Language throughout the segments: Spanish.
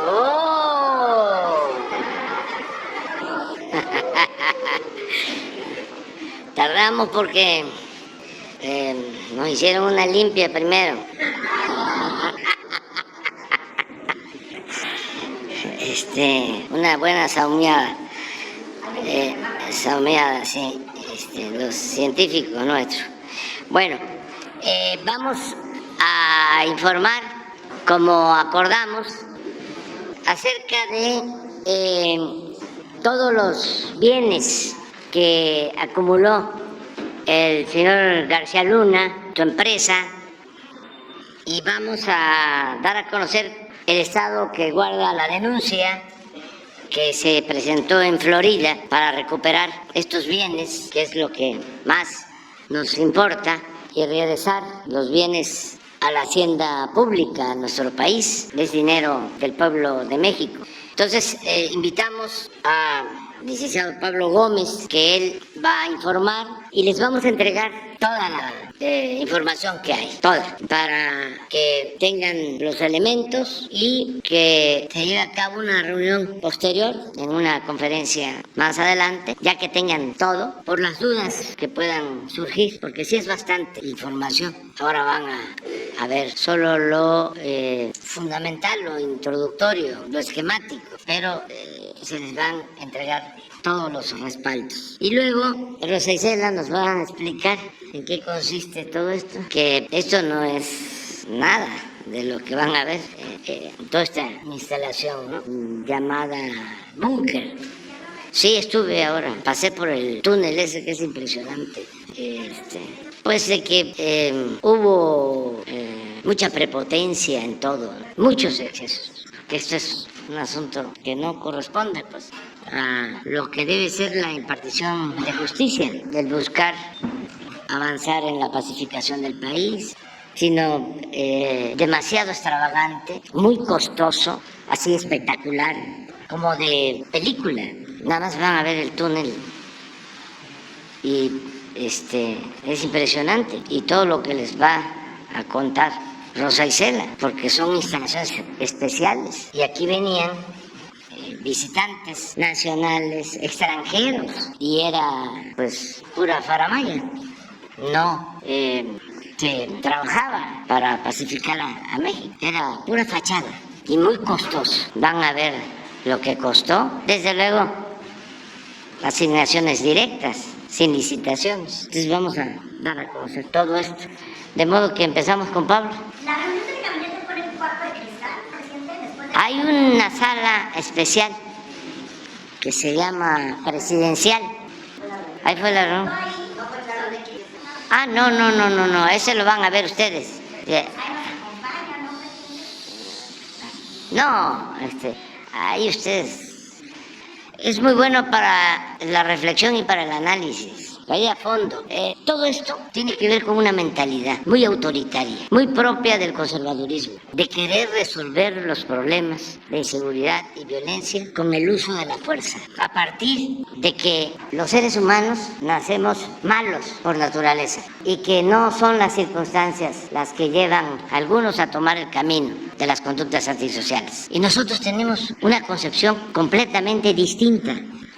¡Oh! Tardamos porque nos hicieron una limpia primero. Una buena saumeada. Saumeada, sí. Los científicos nuestros. Bueno, vamos a informar, como acordamos, acerca de todos los bienes que acumuló el señor García Luna, su empresa, y vamos a dar a conocer el estado que guarda la denuncia que se presentó en Florida para recuperar estos bienes, que es lo que más nos importa, y regresar los bienes a la hacienda pública, a nuestro país, es dinero del pueblo de México. Entonces, invitamos a licenciado Pablo Gómez, que él va a informar y les vamos a entregar toda la información que hay, toda, para que tengan los elementos y que se lleve a cabo una reunión posterior en una conferencia más adelante, ya que tengan todo, por las dudas que puedan surgir, porque sí es bastante información. Ahora van a ver solo lo fundamental, lo introductorio, lo esquemático, pero se les van a entregar todos los respaldos. Y luego Rosa Isela nos va a explicar en qué consiste todo esto, que esto no es nada de lo que van a ver toda esta instalación, ¿no?, llamada búnker. Sí, estuve ahora, pasé por el túnel ese que es impresionante. Pues de que hubo mucha prepotencia en todo, muchos excesos, que esto es un asunto que no corresponde pues a lo que debe ser la impartición de justicia, del buscar avanzar en la pacificación del país, sino demasiado extravagante, muy costoso, así espectacular, como de película. Nada más van a ver el túnel y es impresionante, y todo lo que les va a contar Rosa Isela, porque son instalaciones especiales, y aquí venían visitantes nacionales, extranjeros, y era pues pura faramaya. No se trabajaba para pacificar a México, era pura fachada y muy costoso. Van a ver lo que costó, desde luego, asignaciones directas, sin licitaciones. Entonces vamos a dar a conocer todo esto, de modo que empezamos con Pablo. ¿La reunión técnicamente fue en el cuarto de cristal, presidente? Después de... Hay una sala especial que se llama presidencial. Ahí fue la reunión. Ah, no, ese lo van a ver ustedes. No, ahí ustedes. Es muy bueno para la reflexión y para el análisis. Vaya a fondo. Todo esto tiene que ver con una mentalidad muy autoritaria, muy propia del conservadurismo, de querer resolver los problemas de inseguridad y violencia con el uso de la fuerza, a partir de que los seres humanos nacemos malos por naturaleza y que no son las circunstancias las que llevan a algunos a tomar el camino de las conductas antisociales. Y nosotros tenemos una concepción completamente distinta.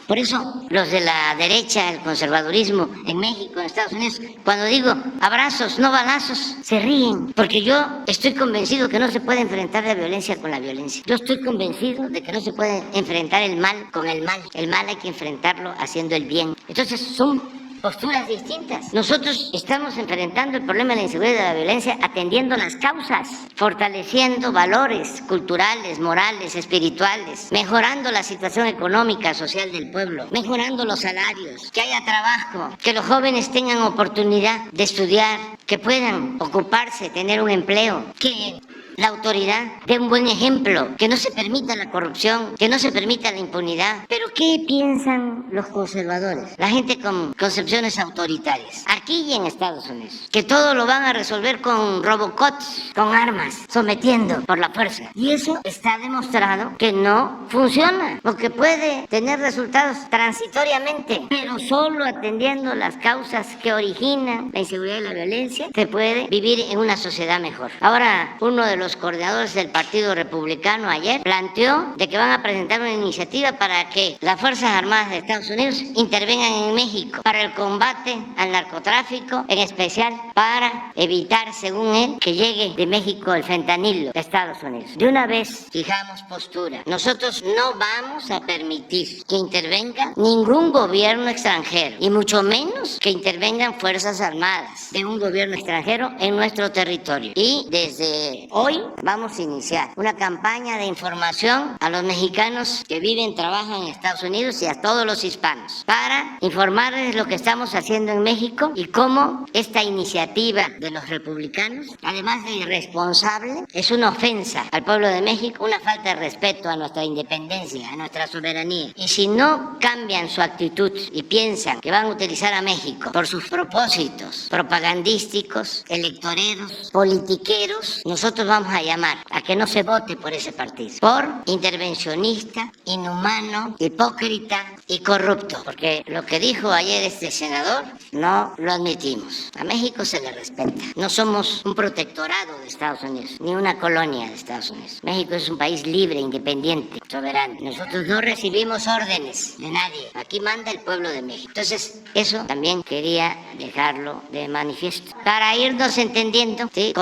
Por eso los de la derecha, el conservadurismo en México, en Estados Unidos, cuando digo abrazos, no balazos, se ríen, porque yo estoy convencido que no se puede enfrentar la violencia con la violencia. Yo estoy convencido de que no se puede enfrentar el mal con el mal. El mal hay que enfrentarlo haciendo el bien. Entonces son posturas distintas. Nosotros estamos enfrentando el problema de la inseguridad y de la violencia atendiendo las causas, fortaleciendo valores culturales, morales, espirituales, mejorando la situación económica, social del pueblo, mejorando los salarios, que haya trabajo, que los jóvenes tengan oportunidad de estudiar, que puedan ocuparse, tener un empleo, que la autoridad dé un buen ejemplo, que no se permita la corrupción, que no se permita la impunidad. Pero ¿qué piensan los conservadores? La gente con concepciones autoritarias, aquí y en Estados Unidos, que todo lo van a resolver con robocots, con armas, sometiendo por la fuerza. Y eso está demostrado que no funciona, porque puede tener resultados transitoriamente, pero solo atendiendo las causas que originan la inseguridad y la violencia se puede vivir en una sociedad mejor. Ahora, uno de los coordinadores del Partido Republicano ayer planteó de que van a presentar una iniciativa para que las Fuerzas Armadas de Estados Unidos intervengan en México para el combate al narcotráfico, en especial para evitar, según él, que llegue de México el fentanilo de Estados Unidos. De una vez fijamos postura. Nosotros no vamos a permitir que intervenga ningún gobierno extranjero, y mucho menos que intervengan Fuerzas Armadas de un gobierno extranjero en nuestro territorio. Y desde hoy vamos a iniciar una campaña de información a los mexicanos que viven, trabajan en Estados Unidos y a todos los hispanos para informarles lo que estamos haciendo en México y cómo esta iniciativa de los republicanos, además de irresponsable, es una ofensa al pueblo de México, una falta de respeto a nuestra independencia, a nuestra soberanía. Y si no cambian su actitud y piensan que van a utilizar a México por sus propósitos propagandísticos, electoreros, politiqueros, nosotros vamos a llamar a que no se vote por ese partido, por intervencionista, inhumano, hipócrita y corrupto, porque lo que dijo ayer este senador no lo admitimos. A México se le respeta. No somos un protectorado de Estados Unidos, ni una colonia de Estados Unidos. México es un país libre, independiente, soberano. Nosotros no recibimos órdenes de nadie. Aquí manda el pueblo de México. Entonces, eso también quería dejarlo de manifiesto, para irnos entendiendo, ¿sí?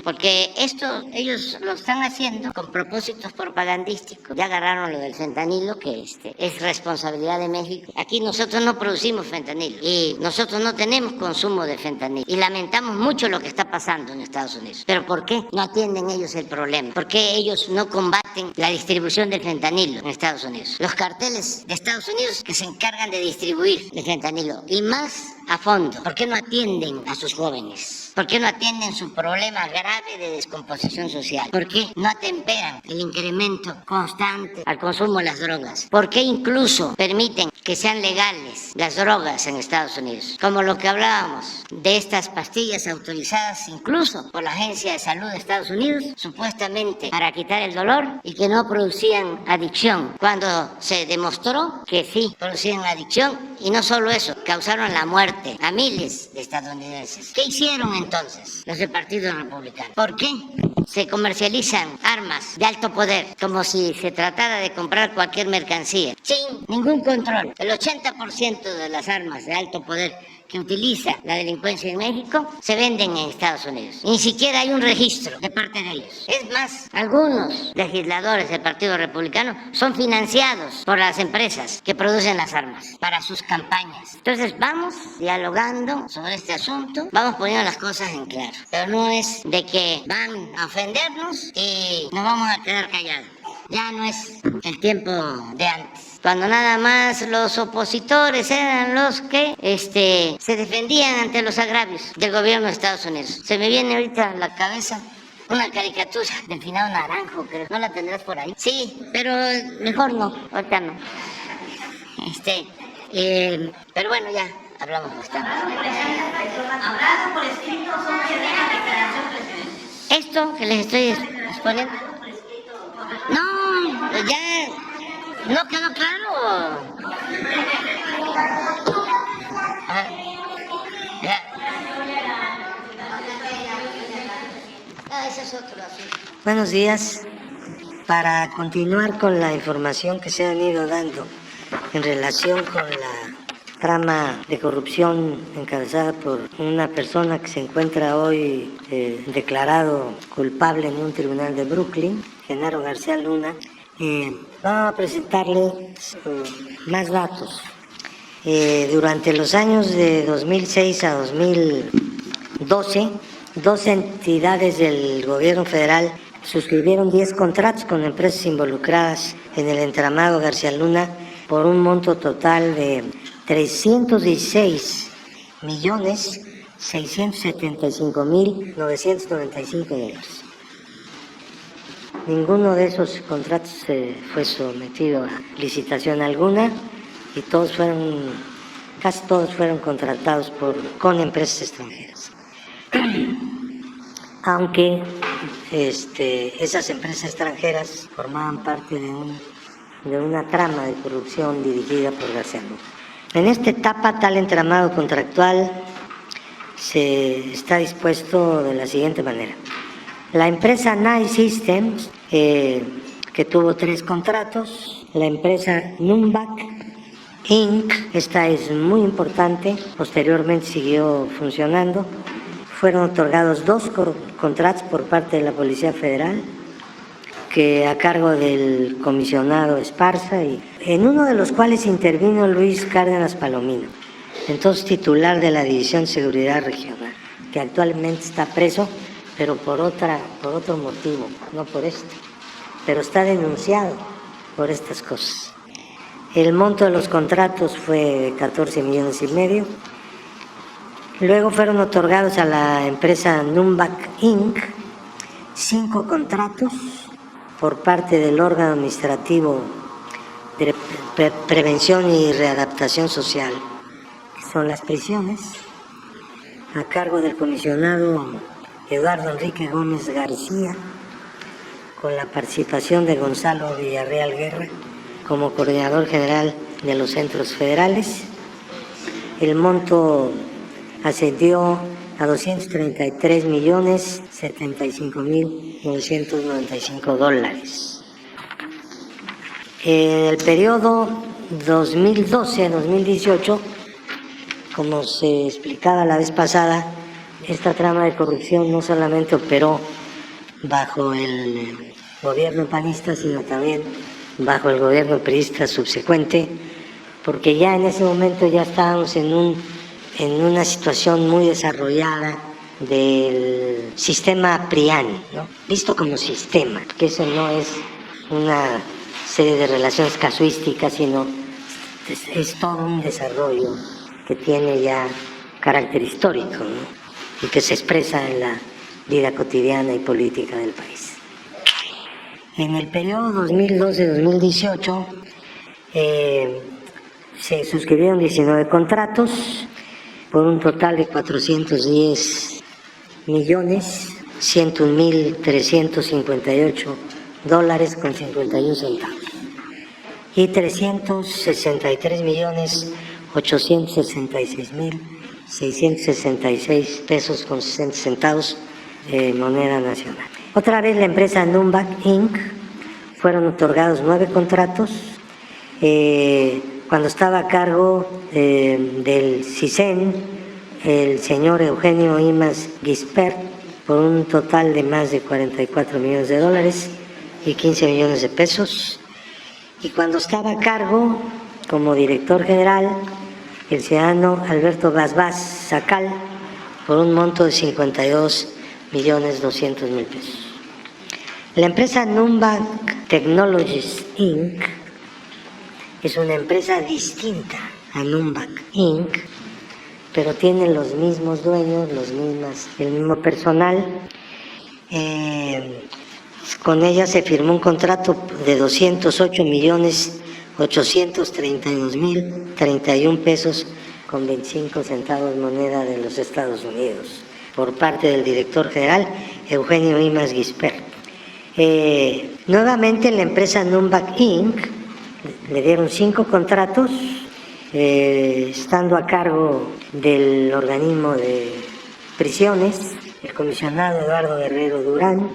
Porque esto ellos lo están haciendo con propósitos propagandísticos. Ya agarraron lo del fentanilo, que es responsabilidad de México. Aquí nosotros no producimos fentanilo y nosotros no tenemos consumo de fentanilo. Y lamentamos mucho lo que está pasando en Estados Unidos. ¿Pero por qué no atienden ellos el problema? ¿Por qué ellos no combaten la distribución del fentanilo en Estados Unidos? Los carteles de Estados Unidos que se encargan de distribuir el fentanilo, y más a fondo, ¿por qué no atienden a sus jóvenes? ¿Por qué no atienden su problema grave de descomposición social? ¿Por qué no atemperan el incremento constante al consumo de las drogas? ¿Por qué incluso permiten que sean legales las drogas en Estados Unidos? Como lo que hablábamos de estas pastillas autorizadas incluso por la Agencia de Salud de Estados Unidos, supuestamente para quitar el dolor y que no producían adicción, cuando se demostró que sí producían adicción, y no solo eso, causaron la muerte a miles de estadounidenses. ¿Qué hicieron entonces los del Partido Republicano? ¿Por qué se comercializan armas de alto poder como si se tratara de comprar cualquier mercancía, sin ningún control? El 80% de las armas de alto poder que utiliza la delincuencia en México se venden en Estados Unidos. Ni siquiera hay un registro de parte de ellos. Es más, algunos legisladores del Partido Republicano son financiados por las empresas que producen las armas para sus campañas. Entonces vamos dialogando sobre este asunto, vamos poniendo las cosas en claro. Pero no es de que van a ofendernos y nos vamos a quedar callados. Ya no es el tiempo de antes, cuando nada más los opositores eran los que se defendían ante los agravios del gobierno de Estados Unidos. Se me viene ahorita a la cabeza una caricatura del finado Naranjo, creo. ¿No la tendrás por ahí? Sí, pero mejor no, ahorita no. Pero bueno, ya hablamos bastante. ¿Hablado por escrito o son declaración presidencial? Esto que les estoy exponiendo. No, ya no quedó claro. Ese es otro asunto. Buenos días. Para continuar con la información que se han ido dando en relación con la trama de corrupción encabezada por una persona que se encuentra hoy declarado culpable en un tribunal de Brooklyn, Genaro García Luna, vamos a presentarle más datos. Durante los años de 2006 a 2012, 12 entidades del gobierno federal suscribieron 10 contratos con empresas involucradas en el entramado García Luna por un monto total de 316.675.995 dólares. Ninguno de esos contratos fue sometido a licitación alguna y casi todos fueron contratados con empresas extranjeras. Aunque esas empresas extranjeras formaban parte de una trama de corrupción dirigida por García Luna. En esta etapa, tal entramado contractual está dispuesto de la siguiente manera. La empresa Nice Systems, que tuvo 3 contratos, la empresa Numbac Inc., esta es muy importante, posteriormente siguió funcionando, fueron otorgados 2 contratos por parte de la Policía Federal, que a cargo del comisionado Esparza, y en uno de los cuales intervino Luis Cárdenas Palomino, entonces titular de la División de Seguridad Regional, que actualmente está preso, pero por otro motivo, no por pero está denunciado por estas cosas. El monto de los contratos fue de 14,5 millones. Luego fueron otorgados a la empresa Numbac Inc. 5 contratos por parte del órgano administrativo de prevención y readaptación social, que son las prisiones, a cargo del comisionado Eduardo Enrique Gómez García, con la participación de Gonzalo Villarreal Guerra como coordinador general de los centros federales. El monto ascendió a $233,075,995. En el periodo 2012-2018, como se explicaba la vez pasada, esta trama de corrupción no solamente operó bajo el gobierno panista, sino también bajo el gobierno priista subsecuente, porque ya en ese momento ya estábamos en una situación muy desarrollada del sistema PRIAN, ¿no? Visto como sistema, que eso no es una serie de relaciones casuísticas, sino es todo un desarrollo que tiene ya carácter histórico, ¿no? Y que se expresa en la vida cotidiana y política del país. En el periodo 2012-2018 se suscribieron 19 contratos por un total de $410,101,358.51 y $363,866,666.60 moneda nacional. Otra vez la empresa Numbac Inc. fueron otorgados 9 contratos cuando estaba a cargo del CISEN el señor Eugenio Imas Gispert, por un total de más de $44 millones y 15 millones de pesos. Y cuando estaba a cargo como director general el ciudadano Alberto Basbás Sacal, por un monto de $52,200,000 pesos. La empresa Numbac Technologies Inc. es una empresa distinta a Numbac Inc., pero tiene los mismos dueños, el mismo personal. Con ella se firmó un contrato de $208,832,031 pesos con 25 centavos moneda de los Estados Unidos, por parte del director general Eugenio Imas Gispert. Nuevamente la empresa Numbac Inc. le dieron 5 contratos, estando a cargo del organismo de prisiones, el comisionado Eduardo Guerrero Durán,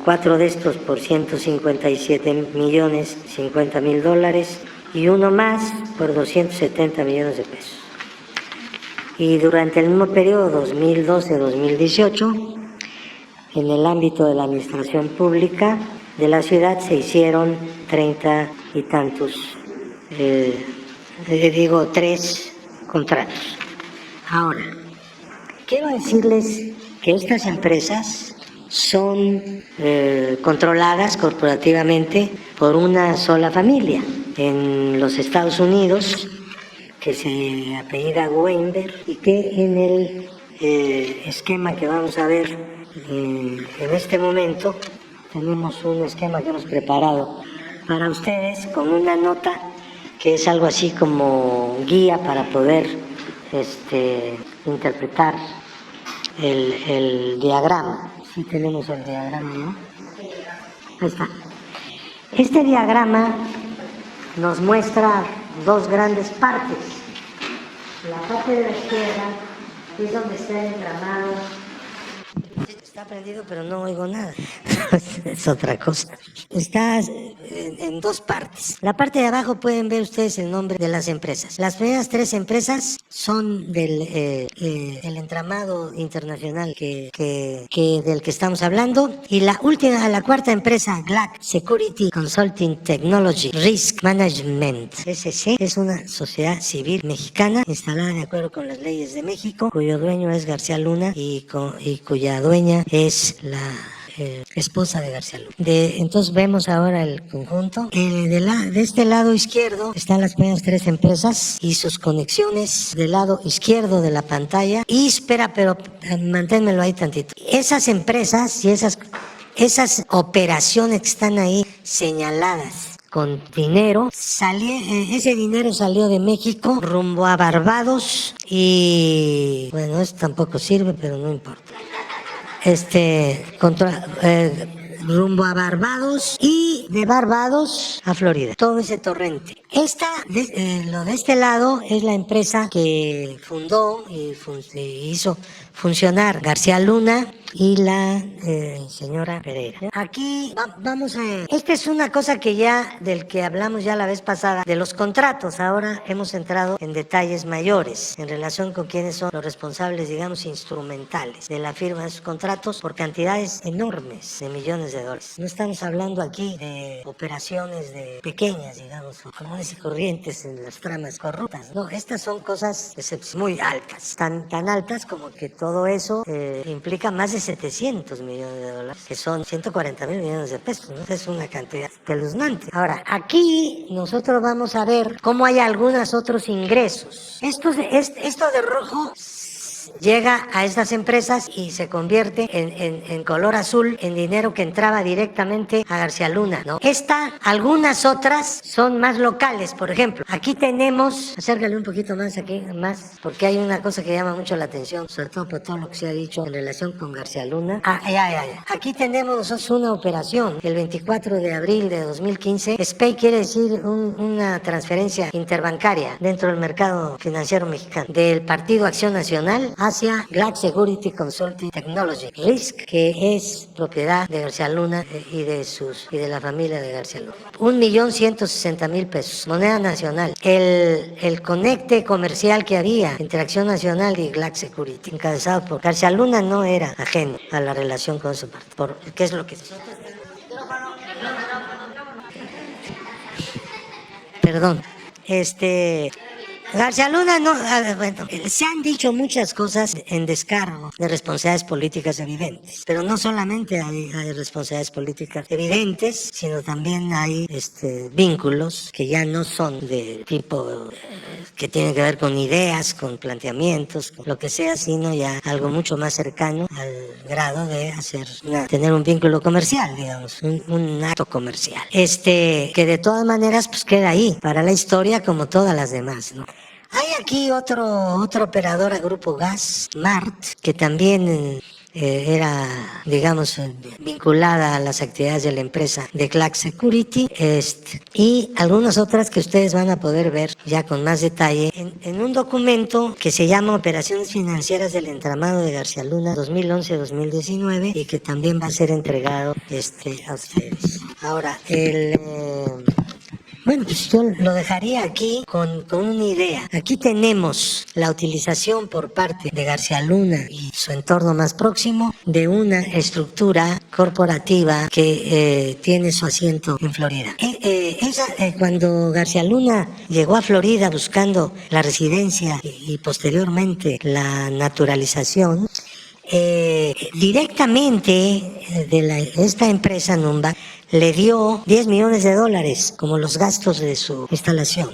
4 de estos por $157,050,000 y uno más por $270 millones de pesos. Y durante el mismo periodo 2012-2018, en el ámbito de la administración pública de la ciudad se hicieron 30 y tantos, 3 contratos. Ahora, quiero decirles que estas empresas son controladas corporativamente por una sola familia en los Estados Unidos, que se apellida Weinberg, y que en el esquema que vamos a ver en este momento tenemos un esquema que hemos preparado para ustedes con una nota que es algo así como guía para poder interpretar el diagrama. Sí tenemos el diagrama, ¿no? Ahí está. Este diagrama nos muestra dos grandes partes. La parte de la izquierda es donde está el entramado. Está prendido, pero no oigo nada. Es otra cosa. Está en dos partes. La parte de abajo pueden ver ustedes el nombre de las empresas. Las primeras tres empresas son del el entramado internacional del que estamos hablando. Y la última, la cuarta empresa, GLAC, Security Consulting Technology Risk Management, SC, es una sociedad civil mexicana instalada de acuerdo con las leyes de México, cuyo dueño es García Luna y cuya dueña es la esposa de García Luna. Entonces vemos ahora el conjunto. De este lado izquierdo están las primeras tres empresas y sus conexiones del lado izquierdo de la pantalla. Y espera, pero manténmelo ahí tantito. Esas empresas y esas operaciones que están ahí señaladas con dinero, ese dinero salió de México rumbo a Barbados y bueno, esto tampoco sirve, pero no importa. Rumbo a Barbados y de Barbados a Florida, todo ese torrente. Lo de este lado es la empresa que fundó y hizo funcionar García Luna y la señora Pereira. Aquí vamos a... Esta es una cosa del que hablamos ya la vez pasada, de los contratos. Ahora hemos entrado en detalles mayores en relación con quiénes son los responsables, digamos, instrumentales de la firma de esos contratos por cantidades enormes de millones de dólares. No estamos hablando aquí de operaciones pequeñas, digamos, comunes y corrientes en las tramas corruptas. No, estas son cosas muy altas, tan altas como que todo eso implica más de 700 millones de dólares, que son 140 mil millones de pesos, ¿no? Es una cantidad espeluznante. Ahora, aquí nosotros vamos a ver cómo hay algunos otros ingresos. Esto de rojo llega a estas empresas y se convierte en color azul, en dinero que entraba directamente a García Luna, ¿no? Algunas otras son más locales. Por ejemplo, aquí tenemos, acércale un poquito más aquí, porque hay una cosa que llama mucho la atención, sobre todo por todo lo que se ha dicho en relación con García Luna. Ya. Aquí tenemos nosotros una operación, el 24 de abril de 2015. SPEI quiere decir una transferencia interbancaria dentro del mercado financiero mexicano, del Partido Acción Nacional hacia GLAC Security Consulting Technology Risk, que es propiedad de García Luna y de la familia de García Luna. 1.160.000 pesos, moneda nacional. El conecte comercial que había entre Acción Nacional y GLAC Security, encabezado por García Luna, no era ajeno a la relación con su partido. ¿Qué es lo que... Perdón. García Luna se han dicho muchas cosas en descargo de responsabilidades políticas evidentes, pero no solamente hay responsabilidades políticas evidentes, sino también hay vínculos que ya no son de tipo que tienen que ver con ideas, con planteamientos, con lo que sea, sino ya algo mucho más cercano al grado de tener un vínculo comercial, digamos, un acto comercial. Que de todas maneras pues queda ahí para la historia como todas las demás, ¿no? Hay aquí otro operador a Grupo Gas, MART, que también era, digamos, vinculada a las actividades de la empresa de GLAC Security, y algunas otras que ustedes van a poder ver ya con más detalle en un documento que se llama Operaciones Financieras del Entramado de García Luna 2011-2019 y que también va a ser entregado a ustedes. Ahora, bueno, pues yo lo dejaría aquí con una idea. Aquí tenemos la utilización por parte de García Luna y su entorno más próximo de una estructura corporativa que tiene su asiento en Florida. Cuando García Luna llegó a Florida buscando la residencia y posteriormente la naturalización, directamente esta empresa Numba le dio 10 millones de dólares como los gastos de su instalación.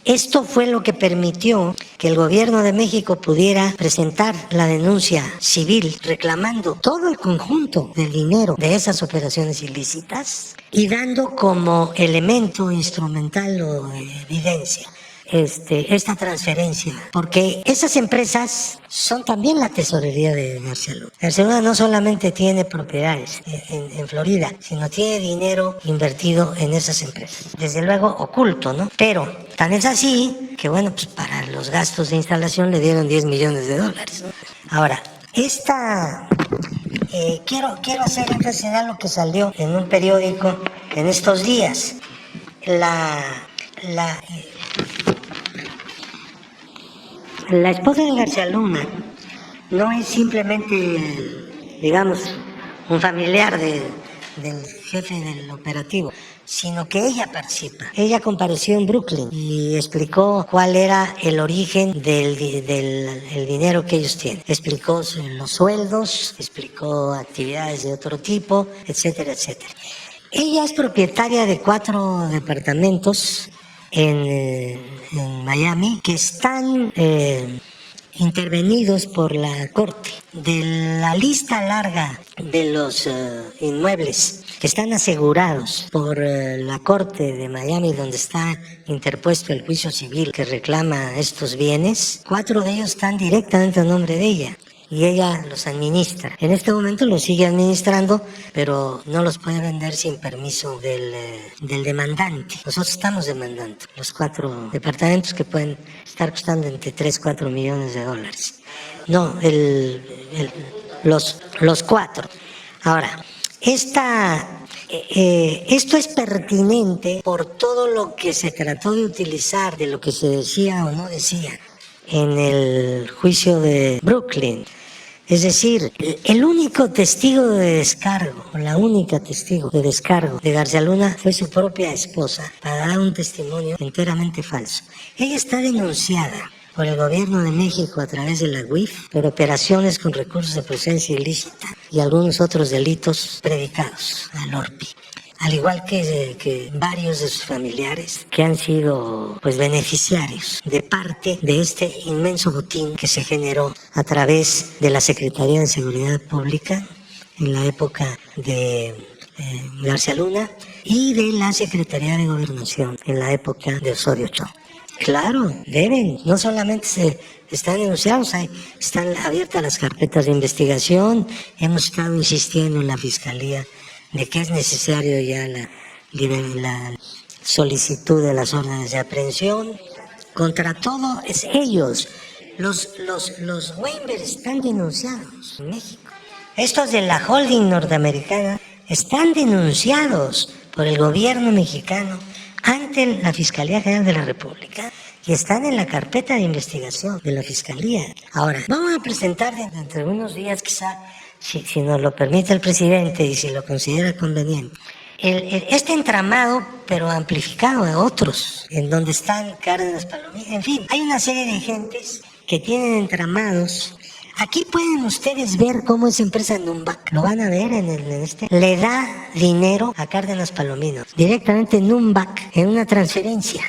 Esto fue lo que permitió que el gobierno de México pudiera presentar la denuncia civil reclamando todo el conjunto del dinero de esas operaciones ilícitas y dando como elemento instrumental o evidencia esta transferencia, porque esas empresas son también la tesorería de García Luna. García Luna no solamente tiene propiedades en Florida, sino tiene dinero invertido en esas empresas, desde luego oculto, ¿no? Pero tan es así que, bueno, pues para los gastos de instalación le dieron $10 millones, ¿no? Ahora, quiero hacer énfasis en algo que salió en un periódico en estos días. La esposa de García Luna no es simplemente, digamos, un familiar del jefe del operativo, sino que ella participa. Ella compareció en Brooklyn y explicó cuál era el origen del dinero que ellos tienen. Explicó los sueldos, explicó actividades de otro tipo, etcétera, etcétera. Ella es propietaria de 4 departamentos en Miami que están intervenidos por la Corte. De la lista larga de los inmuebles que están asegurados por la Corte de Miami, donde está interpuesto el juicio civil que reclama estos bienes, 4 de ellos están directamente a nombre de ella y ella los administra. En este momento los sigue administrando, pero no los puede vender sin permiso del demandante. Nosotros estamos demandando los 4 departamentos que pueden estar costando entre 3-4 millones de dólares. No, los 4. Ahora, esto es pertinente por todo lo que se trató de utilizar, de lo que se decía o no decía en el juicio de Brooklyn. Es decir, el único testigo de descargo, o la única testigo de descargo de García Luna fue su propia esposa, para dar un testimonio enteramente falso. Ella está denunciada por el gobierno de México a través de la UIF por operaciones con recursos de procedencia ilícita y algunos otros delitos predicados al ORPI. Al igual que varios de sus familiares que han sido pues beneficiarios de parte de este inmenso botín que se generó a través de la Secretaría de Seguridad Pública en la época de García Luna y de la Secretaría de Gobernación en la época de Osorio Chong. Claro, deben, no solamente están denunciados, están abiertas las carpetas de investigación, hemos estado insistiendo en la Fiscalía de que es necesario ya la solicitud de las órdenes de aprehensión. Contra todo es ellos. Los Weinberg están denunciados en México. Estos de la holding norteamericana están denunciados por el gobierno mexicano ante la Fiscalía General de la República y están en la carpeta de investigación de la Fiscalía. Ahora, vamos a presentar dentro de unos días quizá, si nos lo permite el presidente y si lo considera conveniente, este entramado, pero amplificado de otros, en donde están Cárdenas, Palomino, en fin, hay una serie de gentes que tienen entramados. Aquí pueden ustedes ver cómo esa empresa Numbac, lo van a ver le da dinero a Cárdenas Palomino, directamente Numbac, en una transferencia.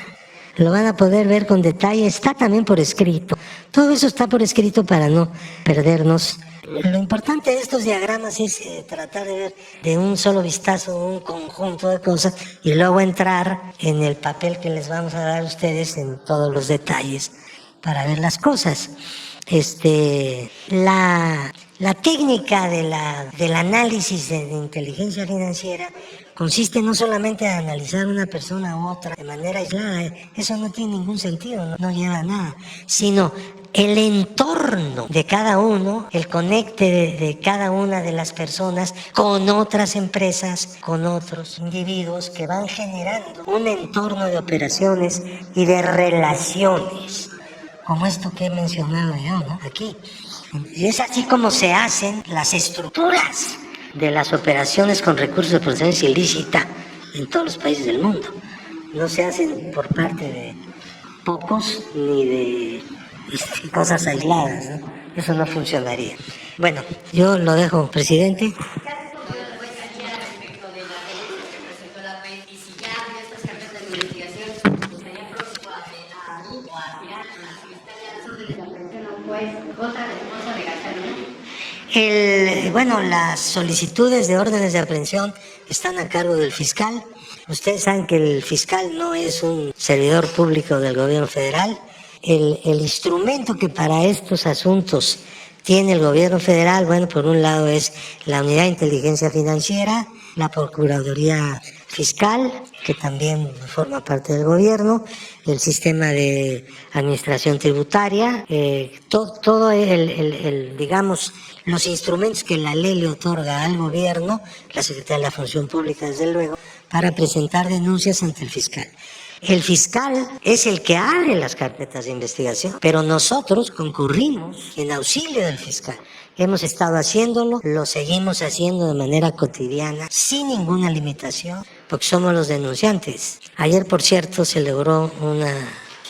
Lo van a poder ver con detalle, está también por escrito. Todo eso está por escrito para no perdernos. Lo importante de estos diagramas es tratar de ver de un solo vistazo un conjunto de cosas y luego entrar en el papel que les vamos a dar a ustedes en todos los detalles para ver las cosas. La técnica del análisis de inteligencia financiera consiste no solamente en analizar una persona u otra de manera aislada, eso no tiene ningún sentido, no lleva a nada, sino el entorno de cada uno, el conecte de cada una de las personas con otras empresas, con otros individuos que van generando un entorno de operaciones y de relaciones, como esto que he mencionado yo, ¿no? Aquí. Y es así como se hacen las estructuras de las operaciones con recursos de procedencia ilícita en todos los países del mundo. No se hacen por parte de pocos ni de cosas aisladas, ¿no? Eso no funcionaría. Bueno, yo lo dejo, presidente. Bueno, las solicitudes de órdenes de aprehensión están a cargo del fiscal. Ustedes saben que el fiscal no es un servidor público del gobierno federal. El instrumento que para estos asuntos tiene el gobierno federal, bueno, por un lado es la Unidad de Inteligencia Financiera, la Procuraduría Fiscal, que también forma parte del gobierno, el sistema de administración tributaria, todo digamos, los instrumentos que la ley le otorga al gobierno, la Secretaría de la Función Pública, desde luego, para presentar denuncias ante el fiscal. El fiscal es el que abre las carpetas de investigación, pero nosotros concurrimos en auxilio del fiscal. Hemos estado haciéndolo, lo seguimos haciendo de manera cotidiana, sin ninguna limitación, porque somos los denunciantes. Ayer, por cierto, se logró una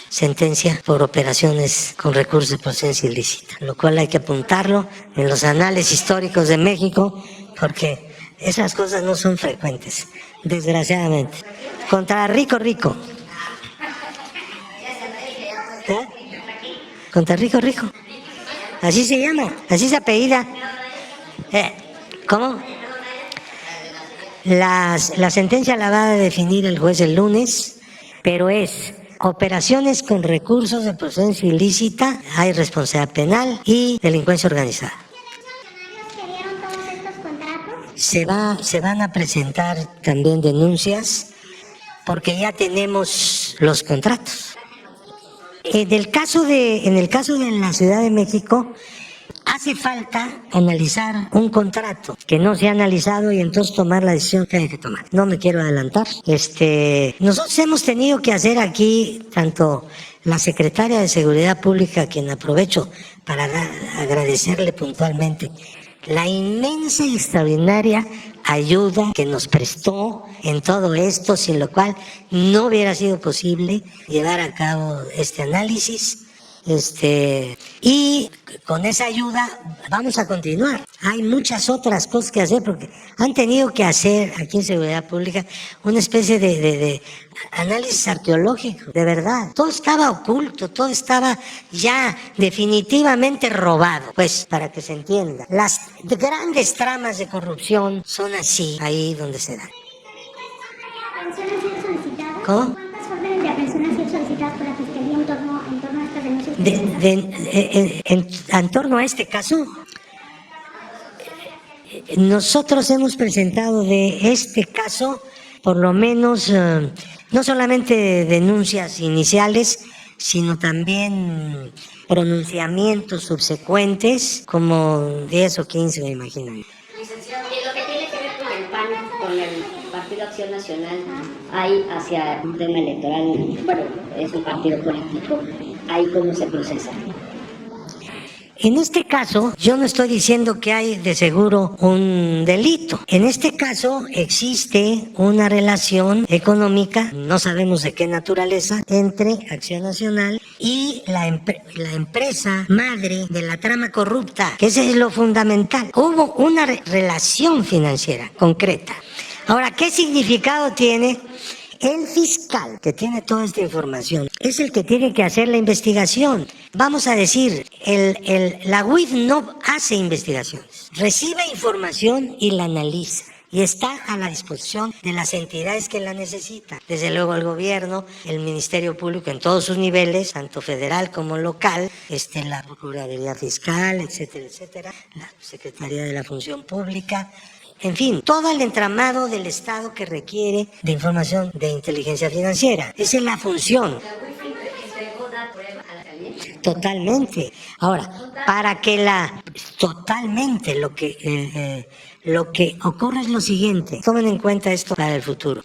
sentencia por operaciones con recursos de procedencia ilícita, lo cual hay que apuntarlo en los anales históricos de México, porque esas cosas no son frecuentes, desgraciadamente. Contra Rico. ¿Eh? Contra Rico. Así se llama, así se apellida. ¿Cómo? La sentencia la va a definir el juez el lunes, pero es operaciones con recursos de procedencia ilícita, hay responsabilidad penal y delincuencia organizada. ¿Que dieron todos estos contratos? Se van a presentar también denuncias porque ya tenemos los contratos. En el caso de la Ciudad de México, hace falta analizar un contrato que no se ha analizado y entonces tomar la decisión que hay que tomar. No me quiero adelantar. Nosotros hemos tenido que hacer aquí, tanto la secretaria de Seguridad Pública, a quien aprovecho para agradecerle puntualmente, la inmensa y extraordinaria ayuda que nos prestó en todo esto, sin lo cual no hubiera sido posible llevar a cabo este análisis. Y con esa ayuda vamos a continuar. Hay muchas otras cosas que hacer porque han tenido que hacer aquí en Seguridad Pública una especie de análisis arqueológico, de verdad. Todo estaba oculto, todo estaba ya definitivamente robado. Pues para que se entienda, las grandes tramas de corrupción son así, ahí donde se dan. ¿Aprehensiones han sido solicitadas? ¿Cómo? ¿Cuántas órdenes de aprehensión han sido solicitadas por la Fiscalía en torno a estas denuncias? En torno a este caso, nosotros hemos presentado de este caso por lo menos no solamente denuncias iniciales, sino también pronunciamientos subsecuentes, como 10 o 15, me imagino. Licenciado, y lo que tiene que ver con el PAN, con el Partido Acción Nacional, hay hacia un tema electoral, bueno, es un partido político, ahí cómo se procesa. En este caso, yo no estoy diciendo que hay de seguro un delito. En este caso existe una relación económica, no sabemos de qué naturaleza, entre Acción Nacional y la empresa madre de la trama corrupta, que ese es lo fundamental. Hubo una relación financiera concreta. Ahora, ¿qué significado tiene? El fiscal que tiene toda esta información es el que tiene que hacer la investigación. Vamos a decir, la UIF no hace investigaciones, recibe información y la analiza. Y está a la disposición de las entidades que la necesitan. Desde luego el gobierno, el Ministerio Público en todos sus niveles, tanto federal como local, la Procuraduría Fiscal, etcétera, la Secretaría de la Función Pública. En fin, todo el entramado del Estado que requiere de información de inteligencia financiera. Esa es la función. Totalmente. Ahora, para que totalmente lo que ocurre es lo siguiente. Tomen en cuenta esto para el futuro.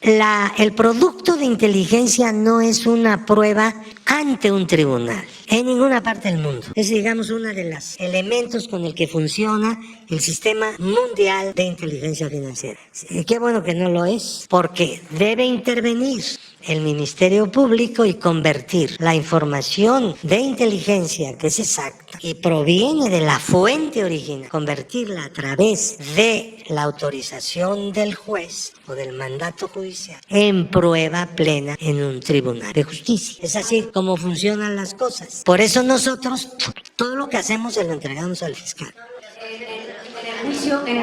El producto de inteligencia no es una prueba ante un tribunal en ninguna parte del mundo. Es, digamos, uno de los elementos con el que funciona el sistema mundial de inteligencia financiera. Qué bueno que no lo es, porque debe intervenir el Ministerio Público y convertir la información de inteligencia, que es exacta y proviene de la fuente original, convertirla a través de la autorización del juez o del mandato judicial en prueba plena en un tribunal de justicia. Es así como funcionan las cosas. Por eso nosotros todo lo que hacemos se lo entregamos al fiscal.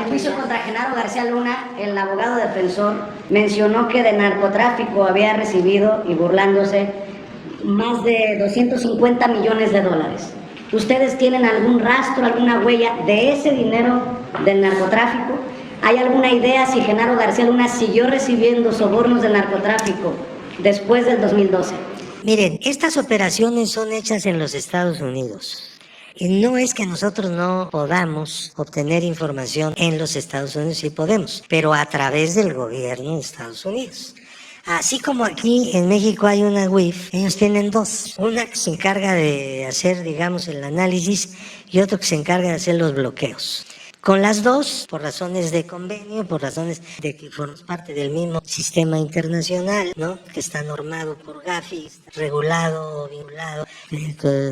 juicio contra Genaro García Luna, el abogado defensor mencionó que de narcotráfico había recibido, y burlándose, más de 250 millones de dólares. ¿Ustedes tienen algún rastro, alguna huella de ese dinero del narcotráfico? ¿Hay alguna idea si Genaro García Luna siguió recibiendo sobornos de narcotráfico después del 2012? Miren, estas operaciones son hechas en los Estados Unidos. Y no es que nosotros no podamos obtener información en los Estados Unidos, sí podemos, pero a través del gobierno de Estados Unidos. Así como aquí en México hay una UIF, ellos tienen dos. Una que se encarga de hacer, digamos, el análisis y otro que se encarga de hacer los bloqueos. Con las dos, por razones de convenio, por razones de que formamos parte del mismo sistema internacional, ¿no? Que está normado por Gafi, regulado, vinculado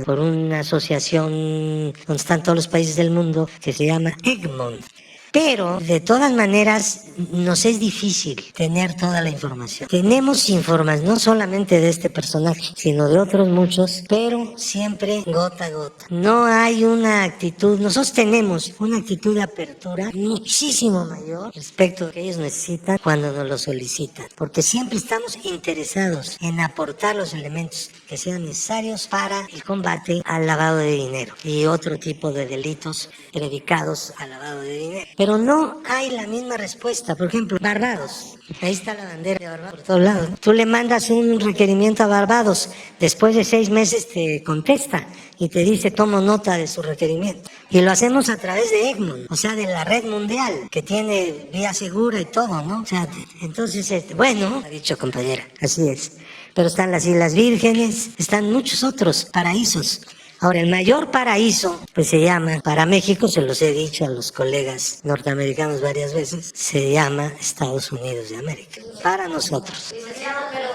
por una asociación donde están todos los países del mundo que se llama Egmont. Pero, de todas maneras, nos es difícil tener toda la información. Tenemos información no solamente de este personaje, sino de otros muchos, pero siempre gota a gota. No hay una actitud, nosotros tenemos una actitud de apertura muchísimo mayor respecto a lo que ellos necesitan cuando nos lo solicitan. Porque siempre estamos interesados en aportar los elementos que sean necesarios para el combate al lavado de dinero y otro tipo de delitos dedicados al lavado de dinero. Pero no hay la misma respuesta. Por ejemplo, Barbados. Ahí está la bandera de Barbados por todos lados. Tú le mandas un requerimiento a Barbados, después de 6 meses te contesta y te dice tomo nota de su requerimiento. Y lo hacemos a través de Egmont, o sea, de la red mundial, que tiene vía segura y todo, ¿no? O sea, entonces, bueno, ha dicho compañera, así es. Pero están las Islas Vírgenes, están muchos otros paraísos. Ahora, el mayor paraíso, pues se llama, para México, se los he dicho a los colegas norteamericanos varias veces, se llama Estados Unidos de América, para nosotros. Licenciado, pero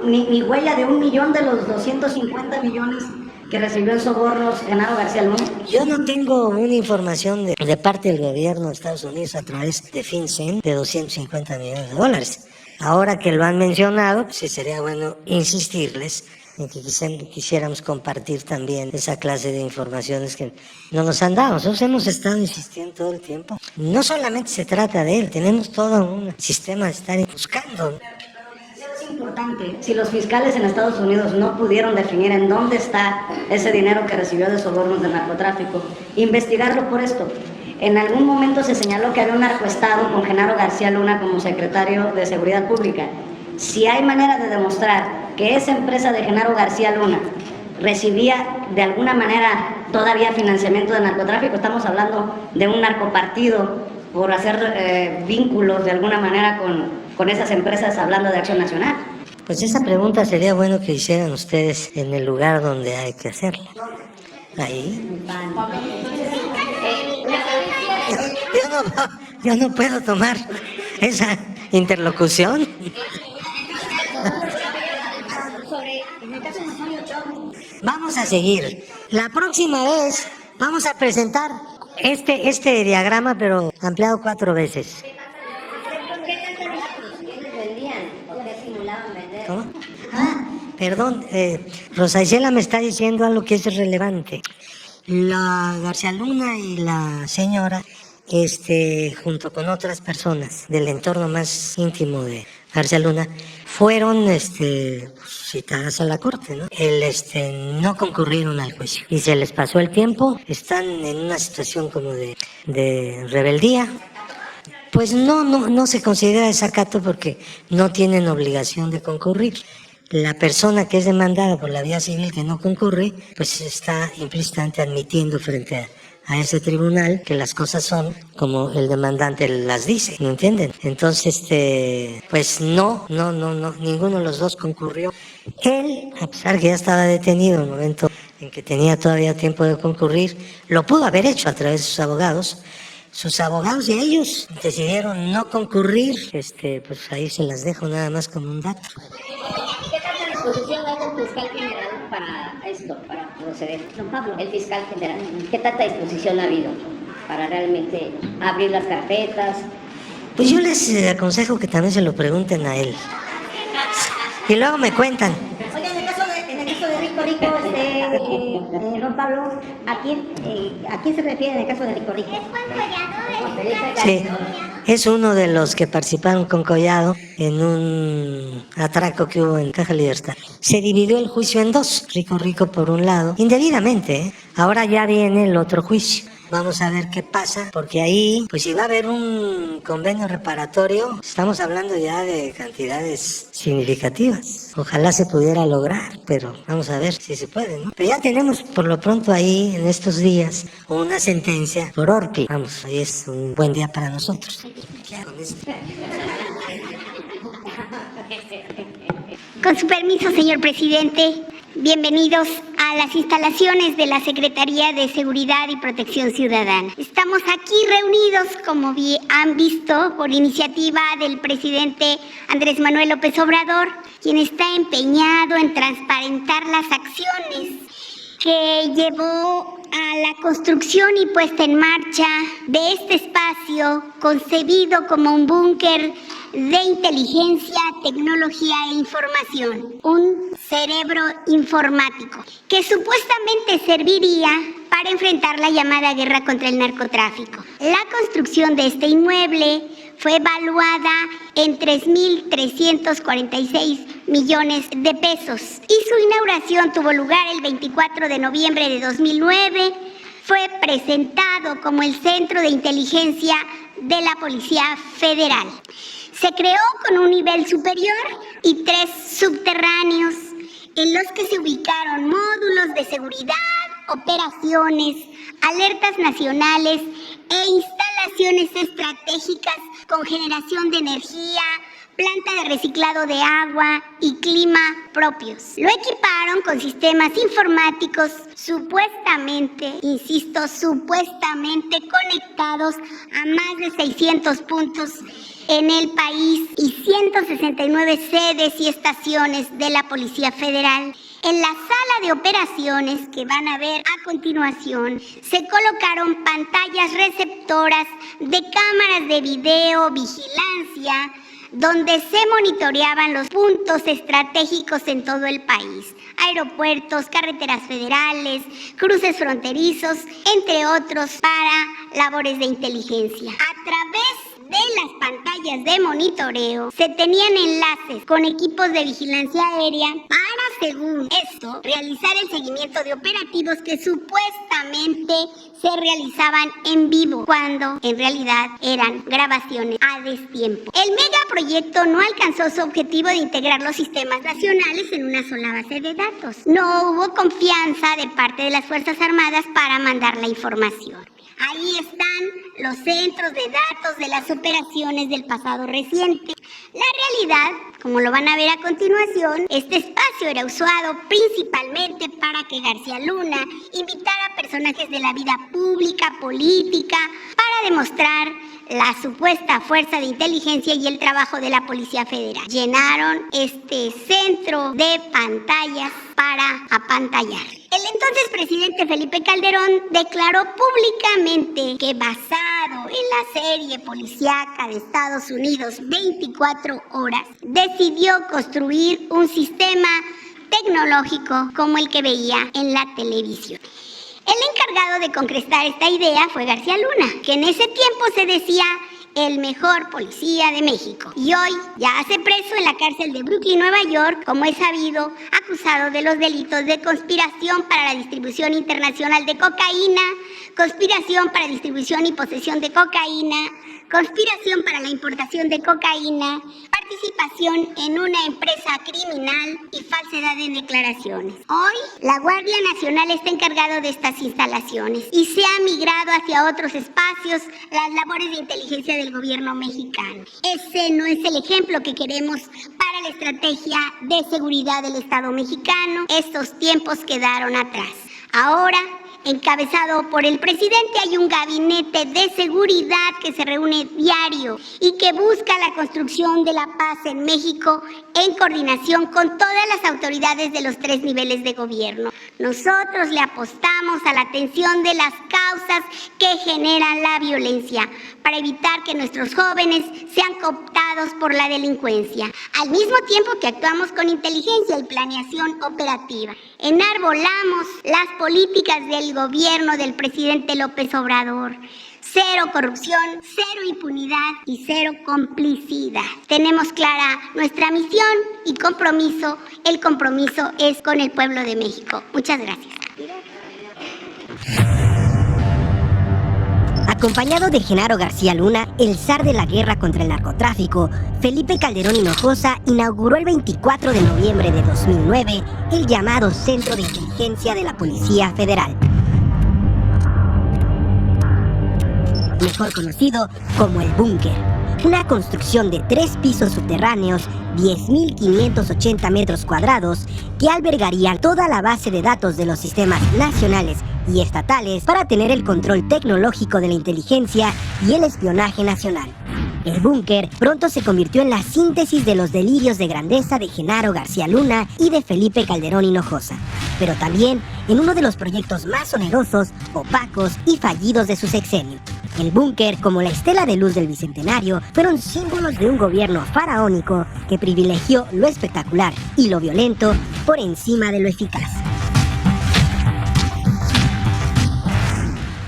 ni huella de 1 millón de los 250 millones que recibió en sobornos Genaro García Luna. Yo no tengo una información de parte del gobierno de Estados Unidos a través de FinCEN de 250 millones de dólares. Ahora que lo han mencionado, pues sí sería bueno insistirles en que quisiéramos compartir también esa clase de informaciones que no nos han dado. Nosotros hemos estado insistiendo todo el tiempo. No solamente se trata de él, tenemos todo un sistema de estar buscando. Es importante, si los fiscales en Estados Unidos no pudieron definir en dónde está ese dinero que recibió de sobornos de narcotráfico, investigarlo por esto. En algún momento se señaló que había un narcoestado con Genaro García Luna como secretario de Seguridad Pública. Si hay manera de demostrar que esa empresa de Genaro García Luna recibía de alguna manera todavía financiamiento de narcotráfico, estamos hablando de un narcopartido por hacer vínculos de alguna manera con esas empresas, hablando de Acción Nacional. Pues esa pregunta sería bueno que hicieran ustedes en el lugar donde hay que hacerla. Ahí. Yo no puedo tomar esa interlocución. Vamos a seguir. La próxima vez vamos a presentar este diagrama, pero ampliado 4 veces. ¿Cómo? Perdón, Rosa Isela me está diciendo algo que es relevante. La García Luna y la señora, junto con otras personas del entorno más íntimo de García Luna, fueron citadas a la corte, ¿no? No concurrieron al juicio y se les pasó el tiempo, están en una situación como de rebeldía. Pues no se considera desacato porque no tienen obligación de concurrir. La persona que es demandada por la vía civil que no concurre, pues está implícitamente admitiendo frente a ese tribunal que las cosas son como el demandante las dice, ¿me entienden? Entonces, pues no, ninguno de los dos concurrió. Él, a pesar que ya estaba detenido en el momento en que tenía todavía tiempo de concurrir, lo pudo haber hecho a través de sus abogados. Sus abogados y ellos decidieron no concurrir, pues ahí se las dejo nada más como un dato. ¿Qué tanta disposición ha el fiscal general para esto, para proceder? Don Pablo, el fiscal general, ¿qué tanta disposición ha habido para realmente abrir las carpetas? Pues yo les aconsejo que también se lo pregunten a él. Y luego me cuentan. Oye, en el caso de Rico Rico, don Pablo, ¿a quién se refiere en el caso de Rico Rico? Sí, es uno de los que participaron con Collado en un atraco que hubo en Caja Libertad. Se dividió el juicio en dos, Rico Rico por un lado, indebidamente, ¿eh? Ahora ya viene el otro juicio. Vamos a ver qué pasa, porque ahí, pues si va a haber un convenio reparatorio, estamos hablando ya de cantidades significativas. Ojalá se pudiera lograr, pero vamos a ver si se puede, ¿no? Pero ya tenemos por lo pronto ahí, en estos días, una sentencia por Orpi. Vamos, ahí es un buen día para nosotros. Con su permiso, señor presidente, bienvenidos a las instalaciones de la Secretaría de Seguridad y Protección Ciudadana. Estamos aquí reunidos, como han visto, por iniciativa del presidente Andrés Manuel López Obrador, quien está empeñado en transparentar las acciones que llevó a la construcción y puesta en marcha de este espacio concebido como un búnker de inteligencia, tecnología e información, un cerebro informático que supuestamente serviría para enfrentar la llamada guerra contra el narcotráfico. La construcción de este inmueble fue evaluada en 3.346 millones de pesos y su inauguración tuvo lugar el 24 de noviembre de 2009. Fue presentado como el Centro de Inteligencia de la Policía Federal. Se creó con un nivel superior y 3 subterráneos en los que se ubicaron módulos de seguridad, operaciones, alertas nacionales e instalaciones estratégicas con generación de energía, planta de reciclado de agua y clima propios. Lo equiparon con sistemas informáticos supuestamente, insisto, supuestamente conectados a más de 600 puntos en el país y 169 sedes y estaciones de la Policía Federal. En la sala de operaciones que van a ver a continuación, se colocaron pantallas receptoras de cámaras de video vigilancia, donde se monitoreaban los puntos estratégicos en todo el país, aeropuertos, carreteras federales, cruces fronterizos, entre otros, para labores de inteligencia. A través de las pantallas de monitoreo se tenían enlaces con equipos de vigilancia aérea para, según esto, realizar el seguimiento de operativos que supuestamente se realizaban en vivo, cuando en realidad eran grabaciones a destiempo. El megaproyecto no alcanzó su objetivo de integrar los sistemas nacionales en una sola base de datos. No hubo confianza de parte de las Fuerzas Armadas para mandar la información. Ahí están los centros de datos de las operaciones del pasado reciente. La realidad, como lo van a ver a continuación, este espacio era usado principalmente para que García Luna invitara a personajes de la vida pública, política, para demostrar la supuesta fuerza de inteligencia y el trabajo de la Policía Federal. Llenaron este centro de pantallas para apantallar. El entonces presidente Felipe Calderón declaró públicamente que, basado en la serie policíaca de Estados Unidos 24 horas, decidió construir un sistema tecnológico como el que veía en la televisión. El encargado de concretar esta idea fue García Luna, que en ese tiempo se decía el mejor policía de México. Y hoy ya hace preso en la cárcel de Brooklyn, Nueva York, como es sabido, acusado de los delitos de conspiración para la distribución internacional de cocaína, conspiración para distribución y posesión de cocaína, conspiración para la importación de cocaína, participación en una empresa criminal y falsedad en declaraciones. Hoy, la Guardia Nacional está encargado de estas instalaciones y se ha migrado hacia otros espacios las labores de inteligencia del gobierno mexicano. Ese no es el ejemplo que queremos para la estrategia de seguridad del Estado mexicano. Estos tiempos quedaron atrás. Ahora, encabezado por el presidente, hay un gabinete de seguridad que se reúne diario y que busca la construcción de la paz en México en coordinación con todas las autoridades de los 3 niveles de gobierno. Nosotros le apostamos a la atención de las causas que generan la violencia para evitar que nuestros jóvenes sean cooptados afectados por la delincuencia, al mismo tiempo que actuamos con inteligencia y planeación operativa. Enarbolamos las políticas del gobierno del presidente López Obrador. Cero corrupción, cero impunidad y cero complicidad. Tenemos clara nuestra misión y compromiso. El compromiso es con el pueblo de México. Muchas gracias. Acompañado de Genaro García Luna, el zar de la guerra contra el narcotráfico, Felipe Calderón Hinojosa inauguró el 24 de noviembre de 2009 el llamado Centro de Inteligencia de la Policía Federal, mejor conocido como el Búnker, una construcción de 3 pisos subterráneos, 10.580 metros cuadrados, que albergaría toda la base de datos de los sistemas nacionales y estatales para tener el control tecnológico de la inteligencia y el espionaje nacional. El Búnker pronto se convirtió en la síntesis de los delirios de grandeza de Genaro García Luna y de Felipe Calderón Hinojosa, pero también en uno de los proyectos más onerosos, opacos y fallidos de su sexenio. El Búnker, como la estela de luz del Bicentenario, fueron símbolos de un gobierno faraónico que privilegió lo espectacular y lo violento por encima de lo eficaz.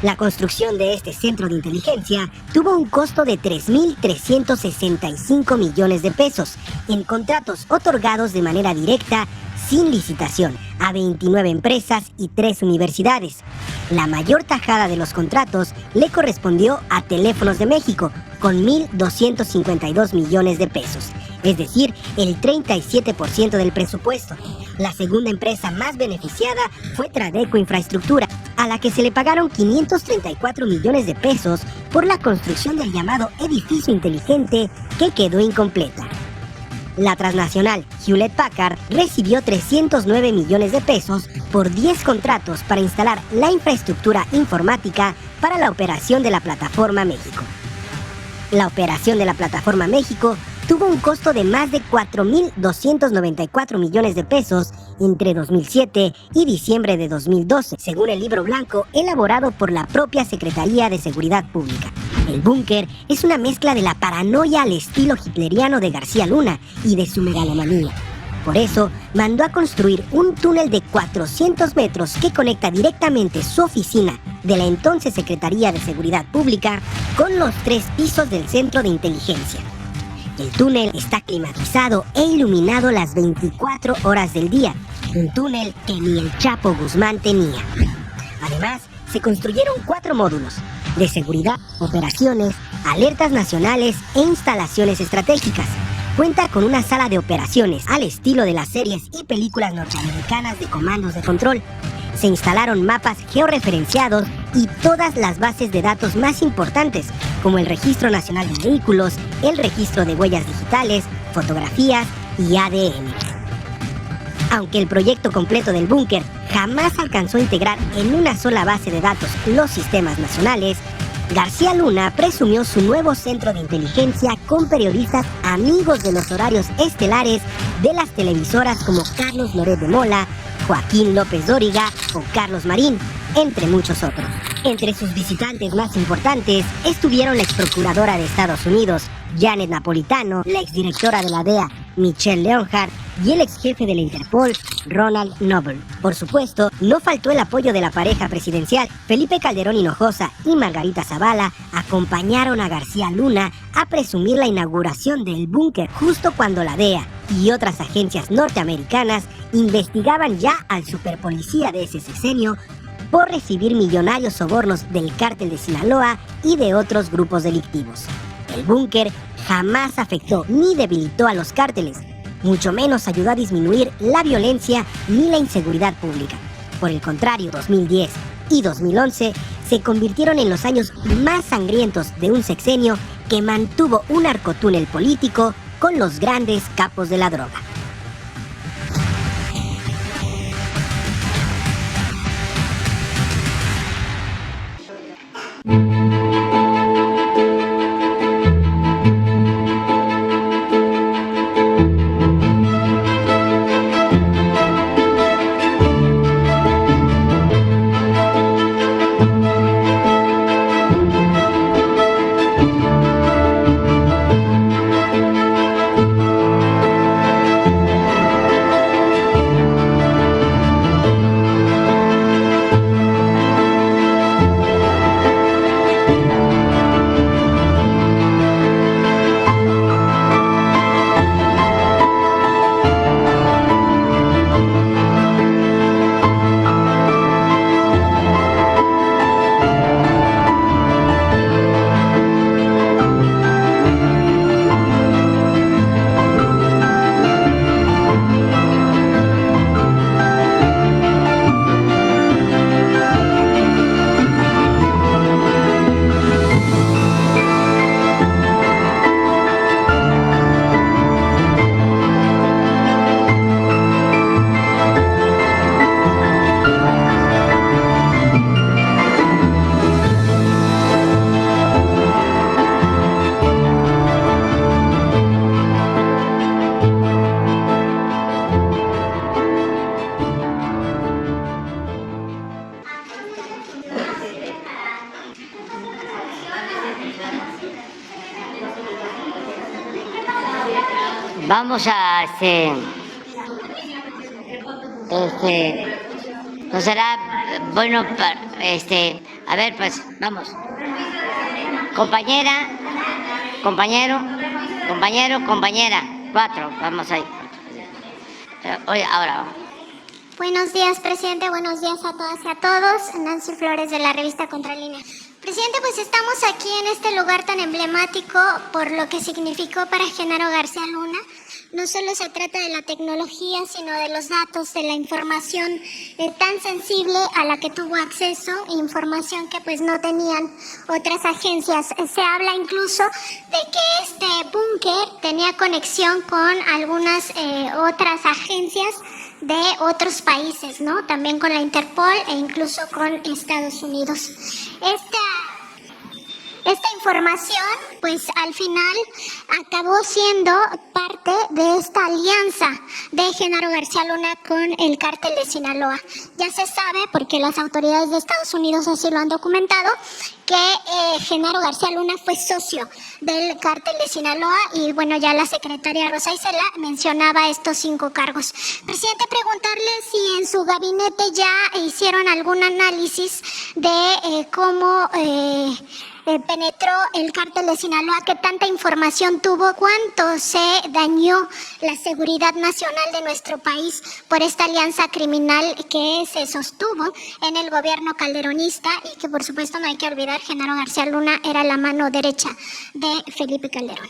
La construcción de este centro de inteligencia tuvo un costo de 3.365 millones de pesos en contratos otorgados de manera directa, sin licitación, a 29 empresas y 3 universidades. La mayor tajada de los contratos le correspondió a Teléfonos de México, con 1.252 millones de pesos, es decir, el 37% del presupuesto. La segunda empresa más beneficiada fue Tradeco Infraestructura, a la que se le pagaron 534 millones de pesos por la construcción del llamado edificio inteligente, que quedó incompleta. La transnacional Hewlett Packard recibió 309 millones de pesos por 10 contratos para instalar la infraestructura informática para la operación de la Plataforma México. La operación de la Plataforma México tuvo un costo de más de 4.294 millones de pesos entre 2007 y diciembre de 2012, según el libro blanco elaborado por la propia Secretaría de Seguridad Pública. El Búnker es una mezcla de la paranoia al estilo hitleriano de García Luna y de su megalomanía. Por eso, mandó a construir un túnel de 400 metros que conecta directamente su oficina de la entonces Secretaría de Seguridad Pública con los 3 pisos del Centro de Inteligencia. El túnel está climatizado e iluminado las 24 horas del día, un túnel que ni el Chapo Guzmán tenía. Además, se construyeron 4 módulos de seguridad, operaciones, alertas nacionales e instalaciones estratégicas. Cuenta con una sala de operaciones al estilo de las series y películas norteamericanas de comandos de control. Se instalaron mapas georreferenciados y todas las bases de datos más importantes, como el Registro Nacional de Vehículos, el Registro de Huellas Digitales, Fotografías y ADN. Aunque el proyecto completo del Búnker jamás alcanzó a integrar en una sola base de datos los sistemas nacionales, García Luna presumió su nuevo centro de inteligencia con periodistas amigos de los horarios estelares de las televisoras como Carlos Loret de Mola, Joaquín López Dóriga o Carlos Marín, entre muchos otros. Entre sus visitantes más importantes estuvieron la exprocuradora de Estados Unidos, Janet Napolitano, la exdirectora de la DEA, Michelle Leonhardt, y el exjefe de la Interpol, Ronald Noble. Por supuesto, no faltó el apoyo de la pareja presidencial. Felipe Calderón Hinojosa y Margarita Zavala acompañaron a García Luna a presumir la inauguración del Búnker justo cuando la DEA y otras agencias norteamericanas investigaban ya al superpolicía de ese sexenio por recibir millonarios sobornos del cártel de Sinaloa y de otros grupos delictivos. El Búnker jamás afectó ni debilitó a los cárteles, mucho menos ayudó a disminuir la violencia ni la inseguridad pública. Por el contrario, 2010 y 2011 se convirtieron en los años más sangrientos de un sexenio que mantuvo un narcotúnel político con los grandes capos de la droga. Vamos a, no será bueno para, a ver, pues, vamos. Compañera, compañera, 4, vamos ahí. Oye, ahora. Buenos días, presidente. Buenos días a todas y a todos. Nancy Flores, de la revista Contralínea. Presidente, pues estamos aquí en este lugar tan emblemático por lo que significó para Genaro García Luna. No solo se trata de la tecnología, sino de los datos, de la información tan sensible a la que tuvo acceso, información que pues no tenían otras agencias. Se habla incluso de que este búnker tenía conexión con algunas otras agencias de otros países, ¿no? También con la Interpol e incluso con Estados Unidos. Esta información, pues al final acabó siendo parte de esta alianza de Genaro García Luna con el cártel de Sinaloa. Ya se sabe, porque las autoridades de Estados Unidos así lo han documentado, que Genaro García Luna fue socio del cártel de Sinaloa y bueno, ya la secretaria Rosa Isela mencionaba estos 5 cargos. Presidente, preguntarle si en su gabinete ya hicieron algún análisis de cómo penetró el cártel de Sinaloa, qué tanta información tuvo, cuánto se dañó la seguridad nacional de nuestro país por esta alianza criminal que se sostuvo en el gobierno calderonista y que por supuesto no hay que olvidar, Genaro García Luna era la mano derecha de Felipe Calderón.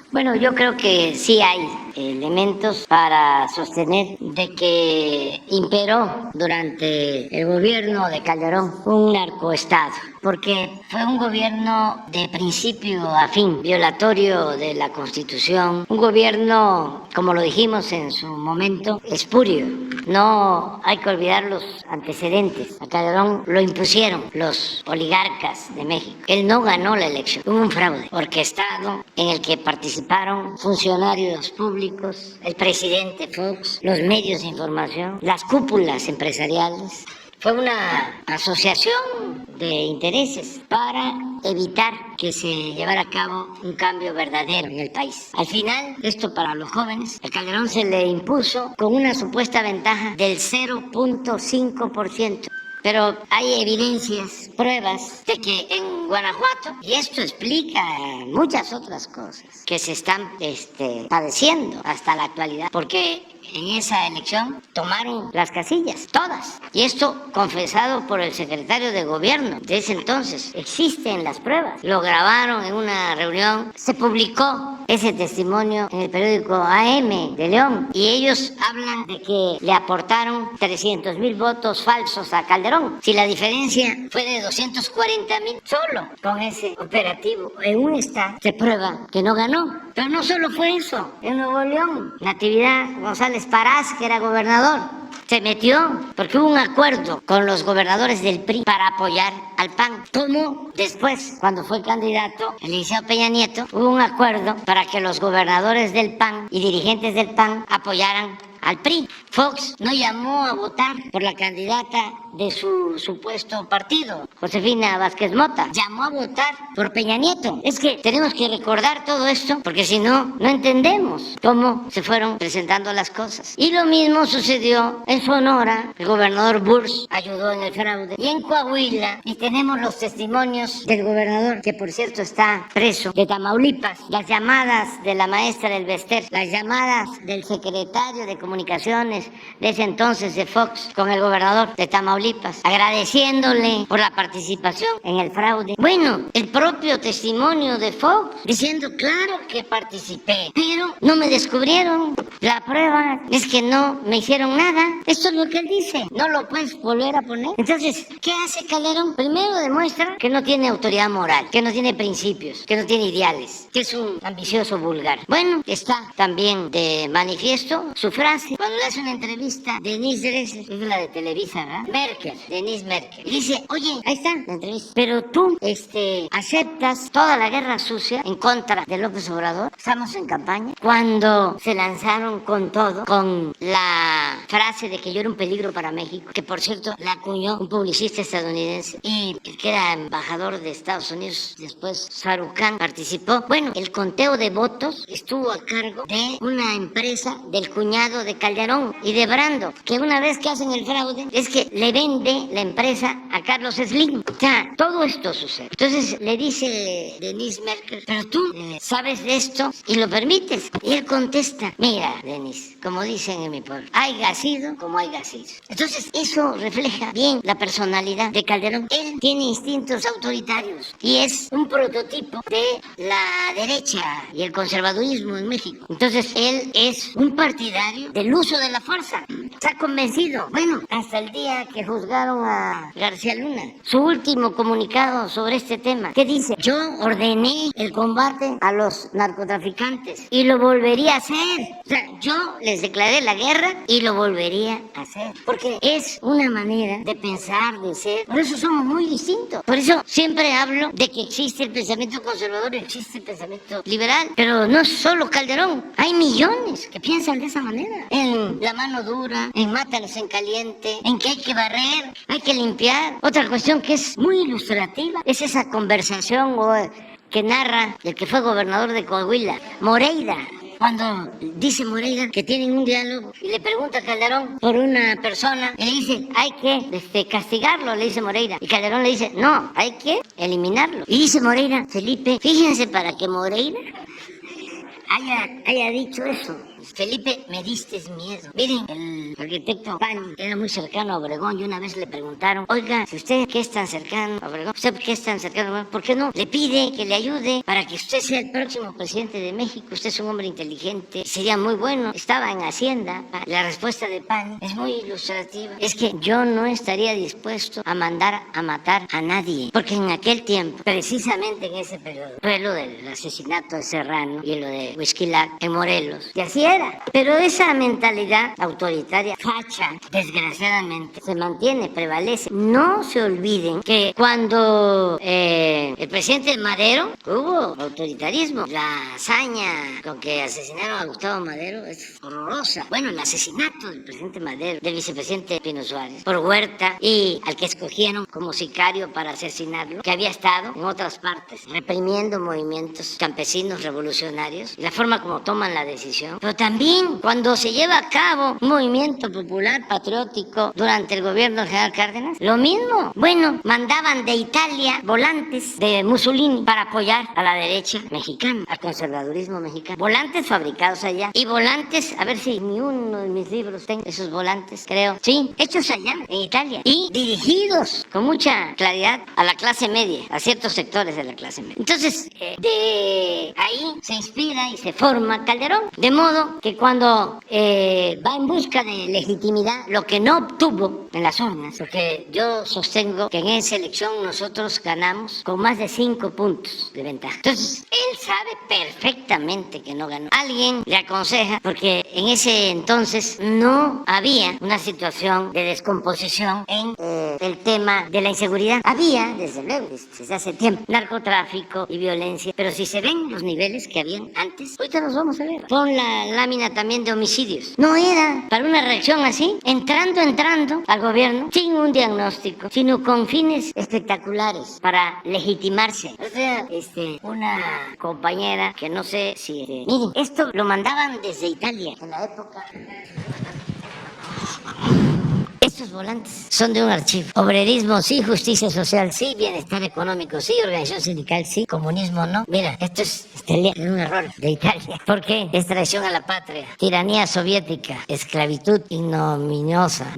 Bueno, yo creo que sí hay elementos para sostener de que imperó durante el gobierno de Calderón un narcoestado, porque fue un gobierno de principio a fin, violatorio de la Constitución, un gobierno, como lo dijimos en su momento, espurio. No hay que olvidar los antecedentes. A Calderón lo impusieron los oligarcas de México. Él no ganó la elección. Hubo un fraude orquestado en el que participaron funcionarios públicos, el presidente Fox, los medios de información, las cúpulas empresariales. Fue una asociación de intereses para evitar que se llevara a cabo un cambio verdadero en el país. Al final, esto para los jóvenes, a Calderón se le impuso con una supuesta ventaja del 0.5%. Pero hay evidencias, pruebas de que en Guanajuato, y esto explica muchas otras cosas que se están padeciendo hasta la actualidad, porque en esa elección tomaron las casillas, todas. Y esto confesado por el secretario de gobierno de ese entonces. Existen las pruebas. Lo grabaron en una reunión, se publicó ese testimonio en el periódico AM de León. Y ellos hablan de que le aportaron 300,000 votos falsos a Calderón. Si la diferencia fue de 240,000 solo con ese operativo en un estado, se prueba que no ganó. Pero no solo fue eso. En Nuevo León, Natividad González Parás, que era gobernador, se metió porque hubo un acuerdo con los gobernadores del PRI para apoyar al PAN. Como después, cuando fue candidato el licenciado Peña Nieto, hubo un acuerdo para que los gobernadores del PAN y dirigentes del PAN apoyaran al PRI. Fox no llamó a votar por la candidata de su supuesto partido, Josefina Vázquez Mota. Llamó a votar por Peña Nieto. Es que tenemos que recordar todo esto porque si no, no entendemos cómo se fueron presentando las cosas. Y lo mismo sucedió en Sonora. El gobernador Burs ayudó en el fraude. Y en Coahuila, y tenemos los testimonios del gobernador, que por cierto está preso, de Tamaulipas, las llamadas de la maestra del Bester, las llamadas del secretario de Comunicaciones de ese entonces de Fox con el gobernador de Tamaulipas, agradeciéndole por la participación en el fraude. Bueno, el propio testimonio de Fox diciendo, claro que participé, pero no me descubrieron. La prueba es que no me hicieron nada. Esto es lo que él dice. No lo puedes volver a poner. Entonces, ¿qué hace Calderón? Primero demuestra que no tiene autoridad moral, que no tiene principios, que no tiene ideales, que es un ambicioso vulgar. Bueno, está también de manifiesto su frase cuando le hace una entrevista Denise Dresser, es la de Televisa, ¿verdad? Denise Merkel. Y dice, oye, ahí está la entrevista. Pero tú, aceptas toda la guerra sucia en contra de López Obrador. Estamos en campaña. Cuando se lanzaron con todo, con la frase de que yo era un peligro para México, que por cierto la acuñó un publicista estadounidense y que era embajador de Estados Unidos, después Shahrukh Khan participó. Bueno, el conteo de votos estuvo a cargo de una empresa del cuñado de Calderón y de Brando, que una vez que hacen el fraude es que le vende la empresa a Carlos Slim. O sea, todo esto sucede. Entonces le dice Denise Merkel, pero tú sabes de esto y lo permites. Y él contesta, mira, Denise, como dicen en mi pueblo, haya sido como haya sido. Entonces eso refleja bien la personalidad de Calderón. Él tiene instintos autoritarios y es un prototipo de la derecha y el conservadurismo en México. Entonces él es un partidario del uso de la fuerza. Está convencido. Bueno, hasta el día que juzgaron a García Luna, su último comunicado sobre este tema, ¿qué dice? Yo ordené el combate a los narcotraficantes y lo volvería a hacer. O sea, yo les declaré la guerra y lo volvería a hacer. Porque es una manera de pensar, de ser. Por eso somos muy distintos. Por eso siempre hablo de que existe el pensamiento conservador y existe el pensamiento liberal. Pero no solo Calderón. Hay millones que piensan de esa manera. En la mano dura, en mátalos en caliente, en que hay que barrer, hay que limpiar. Otra cuestión que es muy ilustrativa es esa conversación que narra el que fue gobernador de Coahuila, Moreira. Cuando dice Moreira que tienen un diálogo y le pregunta a Calderón por una persona y le dice, hay que castigarlo, le dice Moreira. Y Calderón le dice, no, hay que eliminarlo. Y dice Moreira, Felipe, fíjense para que Moreira haya dicho eso. Felipe, me diste miedo. Miren, el arquitecto Pani era muy cercano a Obregón y una vez le preguntaron, oiga, si usted que es tan cercano a Obregón, ¿usted qué es tan cercano a Obregón? ¿Por qué no le pide que le ayude para que usted sea el próximo presidente de México? Usted es un hombre inteligente, sería muy bueno. Estaba en Hacienda. La respuesta de Pani es muy ilustrativa. Es que yo no estaría dispuesto a mandar a matar a nadie, porque en aquel tiempo, precisamente en ese periodo, fue lo del asesinato de Serrano y lo de Huixquilac en Morelos, y así era. Pero esa mentalidad autoritaria, facha, desgraciadamente, se mantiene, prevalece. No se olviden que cuando el presidente Madero hubo autoritarismo. La hazaña con que asesinaron a Gustavo Madero es horrorosa. Bueno, el asesinato del presidente Madero, del vicepresidente Pino Suárez, por Huerta, y al que escogieron como sicario para asesinarlo, que había estado en otras partes reprimiendo movimientos campesinos revolucionarios, y la forma como toman la decisión. Pero también cuando se lleva a cabo un movimiento popular patriótico durante el gobierno del general Cárdenas, lo mismo. Bueno, mandaban de Italia volantes de Mussolini para apoyar a la derecha mexicana, al conservadurismo mexicano. Volantes fabricados allá y volantes, a ver si ni uno de mis libros tengo esos volantes, creo. Sí, hechos allá en Italia y dirigidos con mucha claridad a la clase media, a ciertos sectores de la clase media. Entonces, de ahí se inspira y se forma Calderón, de modo que cuando va en busca de legitimidad, lo que no obtuvo en las urnas, porque yo sostengo que en esa elección nosotros ganamos con más de 5 puntos de ventaja. Entonces, él sabe perfectamente que no ganó. Alguien le aconseja, porque en ese entonces no había una situación de descomposición en el tema de la inseguridad. Había, desde luego, desde hace tiempo, narcotráfico y violencia, pero si se ven los niveles que habían antes, ahorita los vamos a ver. Pon la lámina también de homicidios. No era para una reacción así, entrando al gobierno sin un diagnóstico, sino con fines espectaculares para legitimarse. O sea, una compañera que no sé si... miren, esto lo mandaban desde Italia en la época... Estos volantes son de un archivo. Obrerismo sí, justicia social sí, bienestar económico sí, organización sindical sí, comunismo no. Mira, esto es un error de Italia. ¿Por qué? Es traición a la patria, tiranía soviética, esclavitud ignominiosa,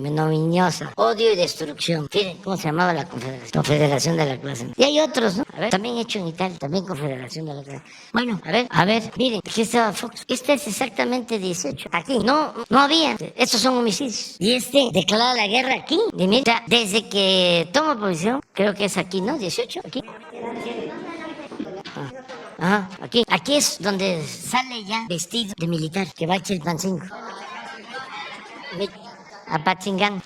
odio y destrucción. Miren cómo se llamaba la confederación. Confederación de la clase. Y hay otros, ¿no? A ver, también hecho en Italia, también confederación de la clase. Bueno, a ver, miren, aquí estaba Fox. Este es exactamente 18. Aquí, no había. Estos son homicidios. Y declara la guerra aquí. Y mira, desde que toma posición, creo que es aquí, ¿no? 18, aquí. Aquí es donde sale ya vestido de militar, que va a Chilpancingo. Apachingán.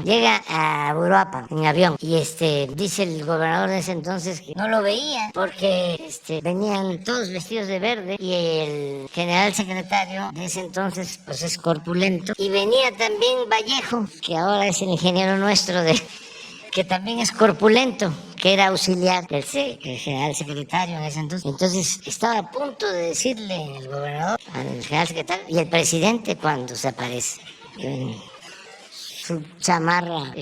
Llega a Uruapan en avión y dice el gobernador de ese entonces que no lo veía porque venían todos vestidos de verde y el general secretario de ese entonces pues es corpulento y venía también Vallejo, que ahora es el ingeniero nuestro que también es corpulento, que era auxiliar del general secretario en ese entonces. Entonces estaba a punto de decirle el gobernador al general secretario y el presidente cuando se aparece. Su chamarra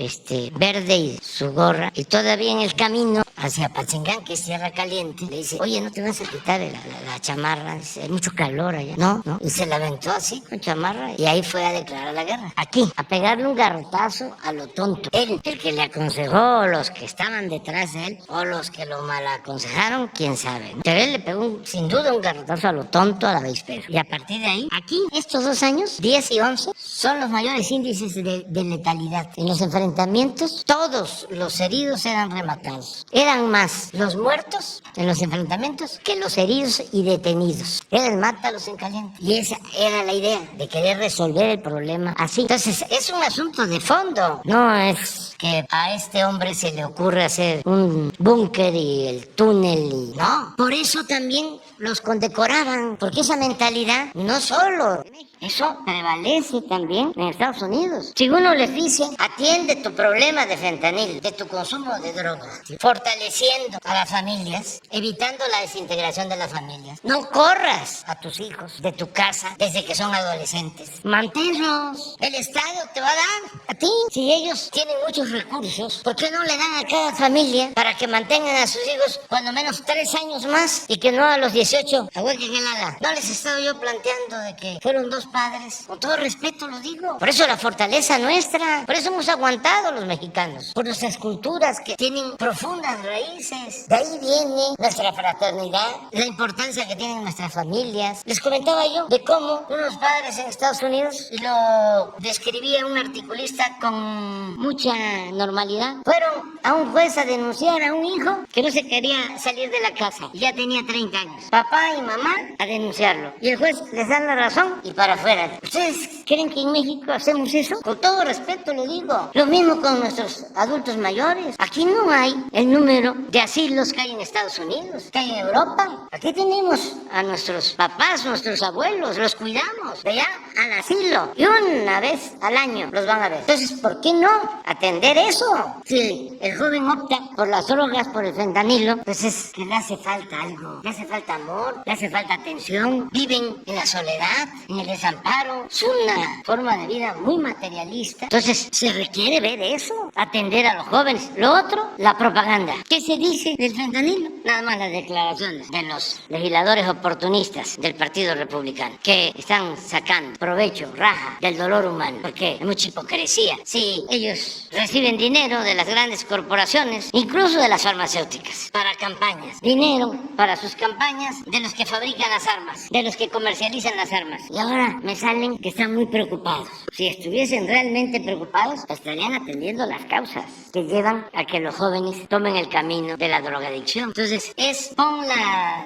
verde y su gorra, y todavía en el camino hacia Pachingán, que es tierra caliente, le dice, oye, ¿no te vas a quitar la chamarra? Dice, hay mucho calor allá. No, y se la aventó así con chamarra y ahí fue a declarar la guerra. Aquí, a pegarle un garrotazo a lo tonto. Él, el que le aconsejó, los que estaban detrás de él, o los que lo mal aconsejaron, quién sabe, ¿no? Pero él le pegó sin duda un garrotazo a lo tonto, a la avispero. Y a partir de ahí, aquí, estos 2 años, 10 y 11, son los mayores índices de letalidad. En los enfrentamientos, todos los heridos eran rematados. Eran más los muertos en los enfrentamientos que los heridos y detenidos. Eran mátalos en caliente. Y esa era la idea, de querer resolver el problema así. Entonces, es un asunto de fondo. No es que a este hombre se le ocurre hacer un búnker y el túnel y... No, por eso también los condecoraban, porque esa mentalidad no solo... Eso prevalece también en Estados Unidos. Si uno les dice, atiende tu problema de fentanil, de tu consumo de drogas, fortaleciendo a las familias, evitando la desintegración de las familias. No corras a tus hijos de tu casa desde que son adolescentes. Manténlos. El Estado te va a dar a ti. Si ellos tienen muchos recursos, ¿por qué no le dan a cada familia para que mantengan a sus hijos cuando menos 3 años más y que no a los 18? No les he estado yo planteando de que fueron 2 padres, con todo respeto lo digo. Por eso la fortaleza nuestra, por eso hemos aguantado los mexicanos, por nuestras culturas que tienen profundas raíces. De ahí viene nuestra fraternidad, la importancia que tienen nuestras familias. Les comentaba yo de cómo unos padres en Estados Unidos, y lo describía un articulista con mucha normalidad, fueron a un juez a denunciar a un hijo que no se quería salir de la casa y ya tenía 30 años. Papá y mamá a denunciarlo. Y el juez les da la razón y para afuera. ¿Ustedes creen que en México hacemos eso? Con todo respeto lo digo. Lo mismo con nuestros adultos mayores. Aquí no hay el número de asilos que hay en Estados Unidos, que hay en Europa. Aquí tenemos a nuestros papás, nuestros abuelos, los cuidamos. De allá al asilo. Y una vez al año los van a ver. Entonces, ¿por qué no atender eso? Si el joven opta por las drogas, por el fentanilo, pues es que le hace falta algo. Le hace falta amor, le hace falta atención. Viven en la soledad, en el desamparo. Es una forma de vida muy materialista. Entonces, se requiere ver eso, atender a los jóvenes. Lo otro, la propaganda. ¿Qué se dice del fentanilo? Nada más las declaraciones de los legisladores oportunistas del Partido Republicano, que están sacando provecho, raja, del dolor humano. Porque hay mucha hipocresía. Sí, ellos reciben dinero de las grandes corporaciones, incluso de las farmacéuticas, para campañas. Dinero para sus campañas de los que fabrican las armas, de los que comercializan las armas. Y ahora me salen que están muy preocupados. Si estuviesen realmente preocupados, estarían atendiendo las causas que llevan a que los jóvenes tomen el camino de la drogadicción. Entonces, pon la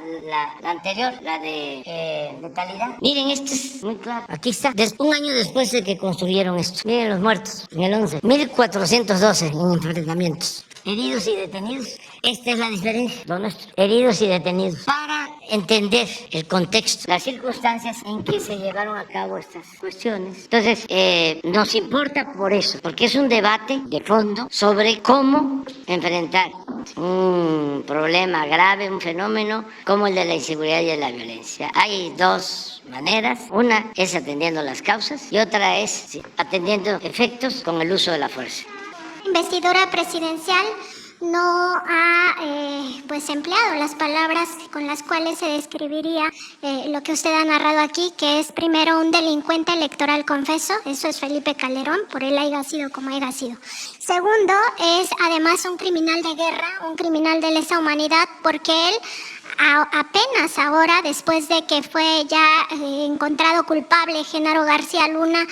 anterior, la de letalidad. Miren, esto es muy claro. Aquí está. Un año después de que construyeron esto. Miren los muertos, en el 11. 1412 en enfrentamientos. Heridos y detenidos. Esta es la diferencia, lo nuestro. Heridos y detenidos. Para entender el contexto, las circunstancias en que se llevaron a cabo estas cuestiones. Entonces, nos importa por eso, porque es un debate de fondo sobre cómo enfrentar un problema grave, un fenómeno como el de la inseguridad y de la violencia. Hay 2 maneras. Una es atendiendo las causas y otra es atendiendo efectos con el uso de la fuerza. Investidora presidencial no ha empleado las palabras con las cuales se describiría lo que usted ha narrado aquí, que es primero un delincuente electoral confeso. Eso es Felipe Calderón, por él haya sido como haya sido. Segundo, es además un criminal de guerra, un criminal de lesa humanidad, porque él apenas ahora, después de que fue ya encontrado culpable Genaro García Luna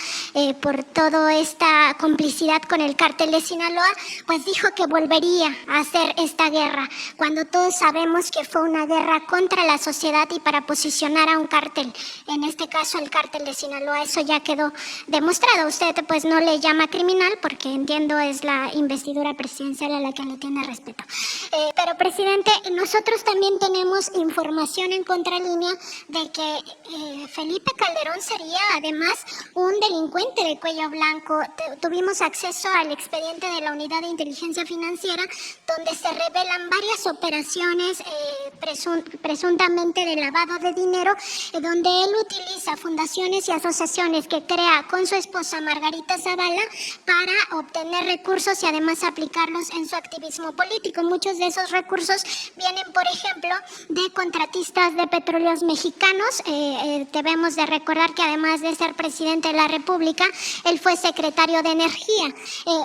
por toda esta complicidad con el cártel de Sinaloa, pues dijo que volvería a hacer esta guerra, cuando todos sabemos que fue una guerra contra la sociedad y para posicionar a un cártel, en este caso el cártel de Sinaloa. Eso ya quedó demostrado. Usted pues no le llama criminal porque entiendo es la investidura presidencial a la que le tiene respeto. Pero presidente, nosotros también tenemos información en contralínea de que Felipe Calderón sería además un delincuente de cuello blanco. Tuvimos acceso al expediente de la Unidad de Inteligencia Financiera, donde se revelan varias operaciones presuntamente de lavado de dinero, donde él utiliza fundaciones y asociaciones que crea con su esposa Margarita Zavala para obtener recursos y además aplicarlos en su activismo político. Muchos de esos recursos vienen, por ejemplo, de contratistas de petróleos mexicanos. Debemos de recordar que además de ser presidente de la República, él fue secretario de Energía.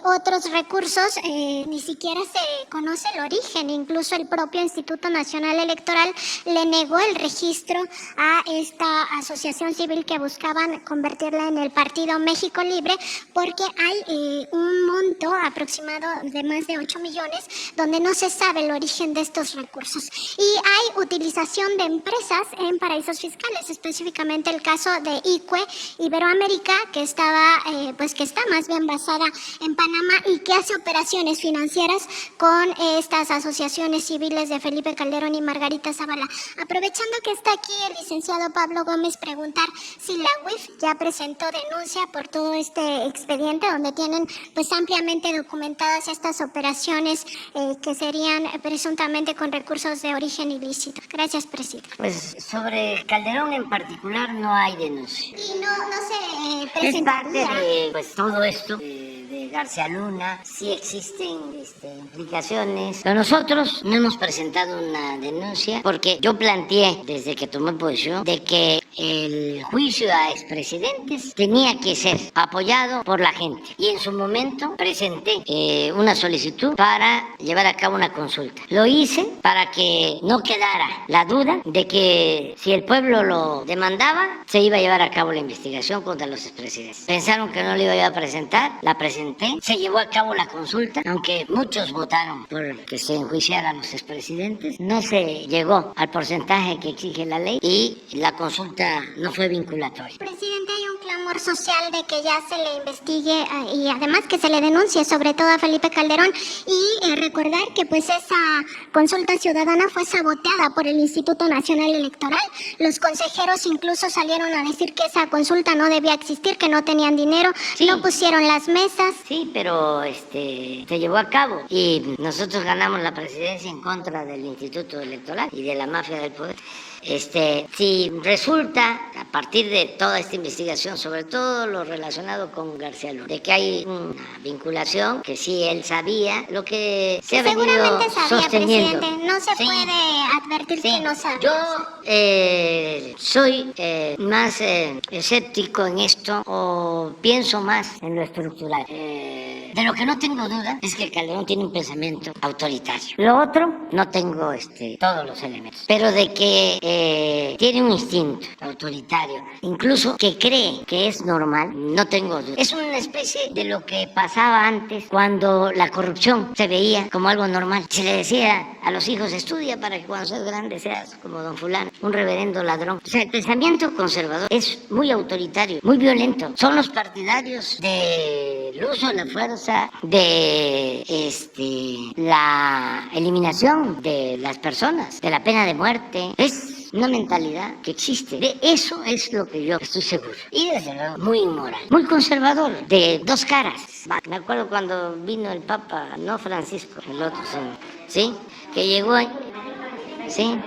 Otros recursos ni siquiera se conoce el origen. Incluso el propio Instituto Nacional Electoral le negó el registro a esta asociación civil que buscaban convertirla en el Partido México Libre, porque hay un monto aproximado de más de 8 millones donde no se sabe el origen de estos recursos. Y hay utilización de empresas en paraísos fiscales, específicamente el caso de ICUE Iberoamérica, que estaba, que está más bien basada en Panamá y que hace operaciones financieras con estas asociaciones civiles de Felipe Calderón y Margarita Zavala. Aprovechando que está aquí el licenciado Pablo Gómez, preguntar si la UIF ya presentó denuncia por todo este expediente donde tienen pues ampliamente documentadas estas operaciones que serían presuntamente con recursos de origen ilícito. Gracias, presidente. Pues sobre Calderón en particular no hay denuncia. Y no se Es presentaría. parte de pues, todo esto de García Luna, sí existen implicaciones. Pero nosotros no hemos presentado una denuncia porque yo planteé desde que tomé posesión de que el juicio a expresidentes tenía que ser apoyado por la gente. Y en su momento presenté una solicitud para llevar a cabo una consulta. Lo hice para que no quedara la duda de que si el pueblo lo demandaba, se iba a llevar a cabo la investigación contra los expresidentes. Pensaron que no lo iba a presentar, la presenté, se llevó a cabo la consulta, aunque muchos votaron por que se enjuiciaran los expresidentes, no se llegó al porcentaje que exige la ley y la consulta no fue vinculatoria. Presidente, hay un clamor social de que ya se le investigue y además que se le denuncie sobre todo a Felipe Calderón y recordar que pues esa consulta ciudadana fue saboteada por el Instituto Nacional Electoral. Los consejeros incluso salieron a decir que esa consulta no debía existir, que no tenían dinero, Sí. no pusieron las mesas. Sí, pero se llevó a cabo y nosotros ganamos la presidencia en contra del Instituto Electoral y de la mafia del poder. Si resulta, a partir de toda esta investigación, sobre todo lo relacionado con García Luna, de que hay una vinculación, que sí él sabía, lo que se ha venido Seguramente sabía, sosteniendo. presidente, no se Sí. puede advertir Sí. que no sabe. Yo soy más escéptico en esto o pienso más en lo estructural. De lo que no tengo duda es que Calderón tiene un pensamiento autoritario. Lo otro, no tengo todos los elementos. Pero de que tiene un instinto autoritario, incluso que cree que es normal, no tengo duda. Es una especie de lo que pasaba antes cuando la corrupción se veía como algo normal. Se le decía a los hijos, estudia para que cuando seas grande seas como don fulano, un reverendo ladrón. O sea, el pensamiento conservador es muy autoritario, muy violento. Son los partidarios del uso de la fuerza, de la eliminación de las personas, de la pena de muerte. Es una mentalidad que existe. De eso es lo que yo estoy seguro. Y desde luego muy inmoral, muy conservador, de dos caras. Me acuerdo cuando vino el Papa, no Francisco, el otro, ¿sí? Que llegó ahí, ¿sí?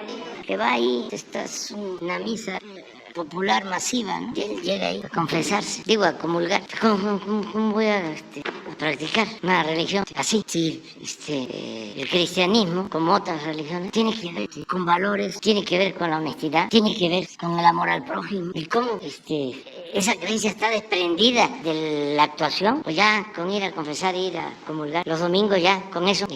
Que va ahí, esta es una misa popular masiva, ¿no? Y él llega ahí a confesarse, digo, a comulgar. ¿Cómo voy a practicar una religión así? Sí, el cristianismo, como otras religiones, tiene que ver con valores, tiene que ver con la honestidad, tiene que ver con el amor al prójimo. Y cómo esa creencia está desprendida de la actuación, pues ya con ir a confesar, ir a comulgar los domingos, ya con eso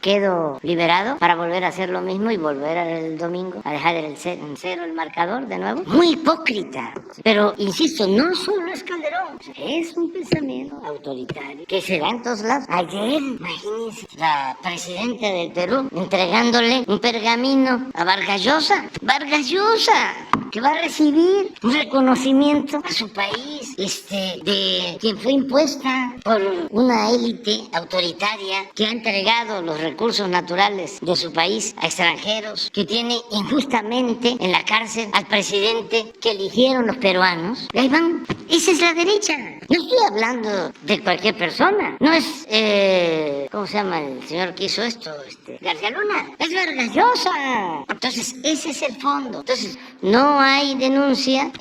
quedo liberado para volver a hacer lo mismo y volver el domingo a dejar en cero el marcador de nuevo. Muy hipócrita, pero insisto, no solo es Calderón, es un pensamiento autoritario que se da en todos lados. Ayer, imagínense, la presidenta del Perú entregándole un pergamino a Vargas Llosa, que va a recibir un reconocimiento a su país, de quien fue impuesta por una élite autoritaria que ha entregado los recursos naturales de su país a extranjeros, que tiene injustamente en la cárcel al presidente que eligieron los peruanos. Y ahí van, esa es la derecha. No estoy hablando de cualquier persona, no es, ¿cómo se llama el señor que hizo esto? García Luna, es Vargas Llosa. Entonces, ese es el fondo. Entonces, no hay denuncia,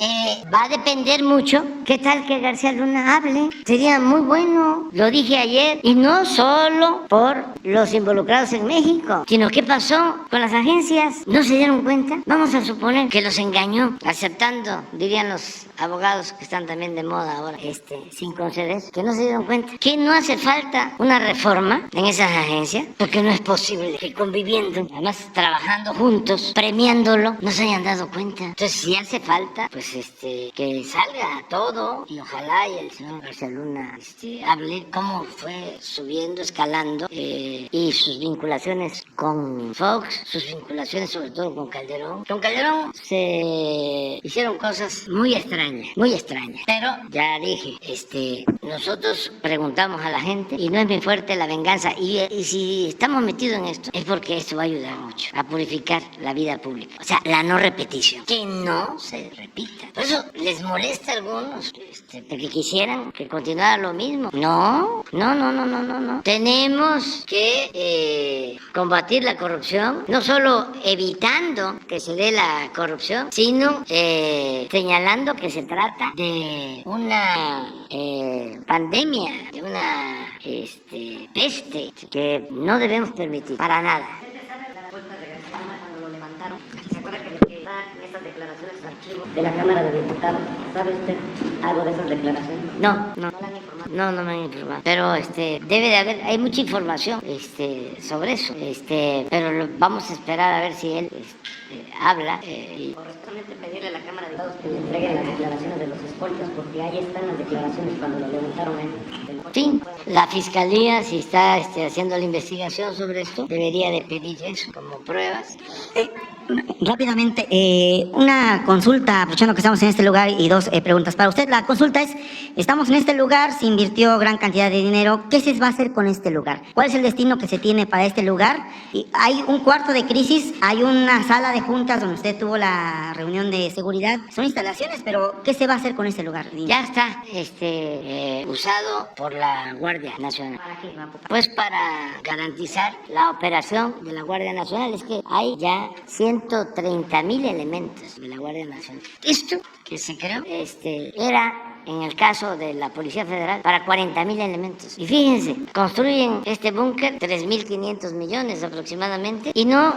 va a depender mucho. ¿Qué tal que García Luna hable? Sería muy bueno, lo dije ayer, y no solo por los involucrados en México, sino qué pasó con las agencias. ¿No se dieron cuenta? Vamos a suponer que los engañó, aceptando, dirían los abogados que están también de moda ahora, sin conceder, que no se dieron cuenta que no hace falta una reforma en esas agencias, porque no es posible que conviviendo, además trabajando juntos, premiándolo, no se hayan dado cuenta. Entonces, si hace falta, pues que salga todo, y ojalá y el señor García Luna hable cómo fue subiendo, escalando, y sus vinculaciones con Fox, sus vinculaciones sobre todo con Calderón. Con Calderón se hicieron cosas muy extrañas, pero ya dije, nosotros preguntamos a la gente y no es muy fuerte la venganza, y si estamos metidos en esto es porque esto va a ayudar mucho a purificar la vida pública, o sea, la no repetición, que no se repita. Por eso les molesta a algunos, porque quisieran que continuara lo mismo. No. Tenemos que combatir la corrupción, no solo evitando que se dé la corrupción, sino señalando que se trata de una pandemia, de una peste que no debemos permitir para nada. De la Cámara de Diputados, ¿sabe usted algo de esas declaraciones? No me han informado, pero debe de haber, hay mucha información sobre eso, pero vamos a esperar a ver si él habla. Corresponde pedirle a la Cámara de Diputados que le entreguen las declaraciones de los escoltas, porque ahí están las declaraciones cuando lo levantaron en el... Sí, la Fiscalía, si está haciendo la investigación sobre esto, debería de pedir eso como pruebas. Rápidamente, una consulta, aprovechando que estamos en este lugar, y dos preguntas para usted. La consulta es, estamos en este lugar, se invirtió gran cantidad de dinero, ¿qué se va a hacer con este lugar? ¿Cuál es el destino que se tiene para este lugar? Y hay un cuarto de crisis, hay una sala de juntas donde usted tuvo la reunión de seguridad, son instalaciones, pero ¿qué se va a hacer con este lugar? Ya está usado por la Guardia Nacional. Pues para garantizar la operación de la Guardia Nacional. Es que hay ya 130,000 elementos de la Guardia Nacional. Esto que se creó era, en el caso de la Policía Federal, para 40,000 elementos. Y fíjense, construyen este búnker, 3.500 millones aproximadamente, y no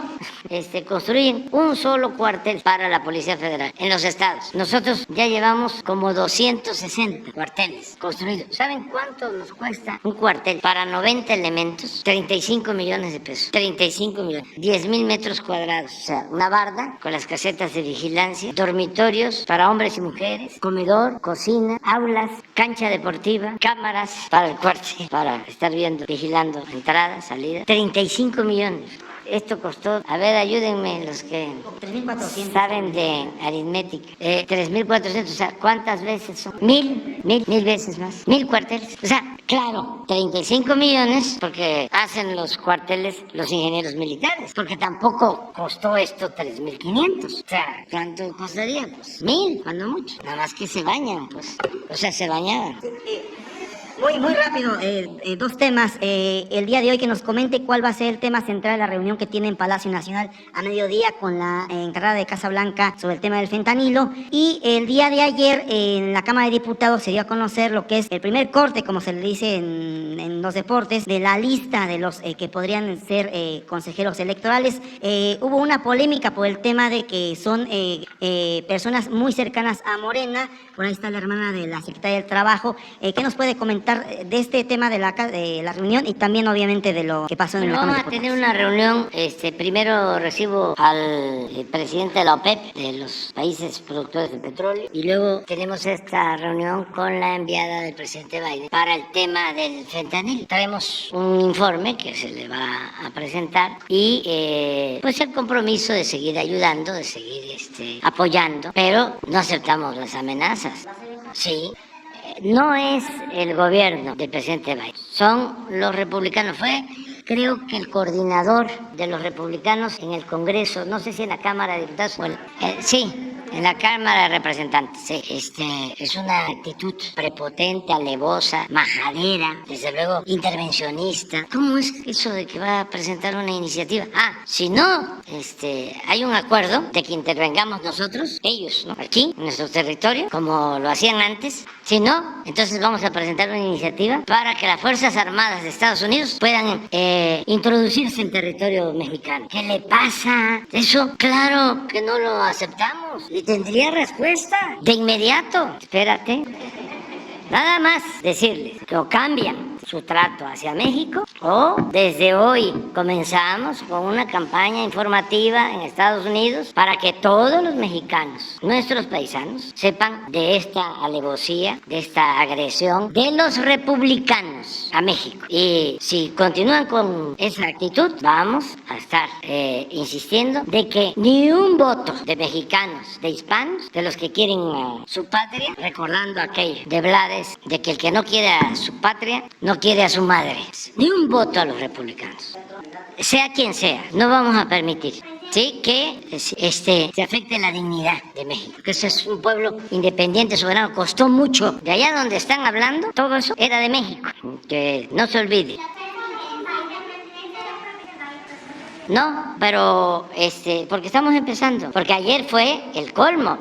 construyen un solo cuartel para la Policía Federal en los estados. Nosotros ya llevamos como 260 cuarteles construidos. ¿Saben cuánto nos cuesta un cuartel para 90 elementos? 35 millones de pesos. 35 millones. 10,000 metros cuadrados. O sea, una barda con las casetas de vigilancia, dormitorios para hombres y mujeres, comedor, cocina, aulas, cancha deportiva, cámaras para el cuartel, para estar viendo, vigilando entradas, salidas. 35 millones. Esto costó, a ver, ayúdenme los que 3.400 saben de aritmética. 3.400, o sea, ¿cuántas veces son? Mil veces más. 1,000 cuarteles. O sea, claro, 35 millones porque hacen los cuarteles los ingenieros militares, porque tampoco costó esto 3.500. O sea, ¿cuánto costaría? Pues 1,000, cuando mucho. Nada más que se bañan, pues. O sea, se bañaban. Muy rápido, dos temas. El día de hoy que nos comente cuál va a ser el tema central de la reunión que tiene en Palacio Nacional a mediodía con la encargada de Casa Blanca sobre el tema del fentanilo. Y el día de ayer en la Cámara de Diputados se dio a conocer lo que es el primer corte, como se le dice en los deportes, de la lista de los que podrían ser consejeros electorales. Hubo una polémica por el tema de que son personas muy cercanas a Morena. Por ahí está la hermana de la secretaria del Trabajo. ¿Qué nos puede comentar de este tema de la reunión y también obviamente de lo que pasó en la Cámara de Diputados? Vamos a tener una reunión. Primero recibo al presidente de la OPEP, de los países productores de petróleo, y luego tenemos esta reunión con la enviada del presidente Biden para el tema del fentanil. Traemos un informe que se le va a presentar y pues el compromiso de seguir ayudando, de seguir apoyando, pero no aceptamos las amenazas. Sí. No es el gobierno del presidente Biden, son los republicanos. Fue, creo que el coordinador de los republicanos en el Congreso, no sé si en la Cámara de Diputados, sí, en la Cámara de Representantes. Sí, es una actitud prepotente, alevosa, majadera, desde luego intervencionista. ¿Cómo es eso de que va a presentar una iniciativa? Si no hay un acuerdo de que intervengamos nosotros, ellos, ¿no? Aquí, en nuestro territorio, como lo hacían antes. Si no, entonces vamos a presentar una iniciativa para que las Fuerzas Armadas de Estados Unidos puedan introducirse en territorio mexicano. ¿Qué le pasa? Eso, claro que no lo aceptamos. Y tendría respuesta de inmediato. Espérate. Nada más decirles que o cambian su trato hacia México o desde hoy comenzamos con una campaña informativa en Estados Unidos para que todos los mexicanos, nuestros paisanos, sepan de esta alevosía, de esta agresión de los republicanos a México. Y si continúan con esa actitud, vamos a estar insistiendo de que ni un voto de mexicanos, de hispanos, de los que quieren su patria, recordando aquello de Blades, de que el que no quiere a su patria, no quiere a su madre. Ni un voto a los republicanos. Sea quien sea, no vamos a permitir, ¿sí?, que se afecte la dignidad de México. Que ese es un pueblo independiente, soberano. Costó mucho. De allá donde están hablando, todo eso era de México. Que no se olvide. No, pero porque estamos empezando. Porque ayer fue el colmo.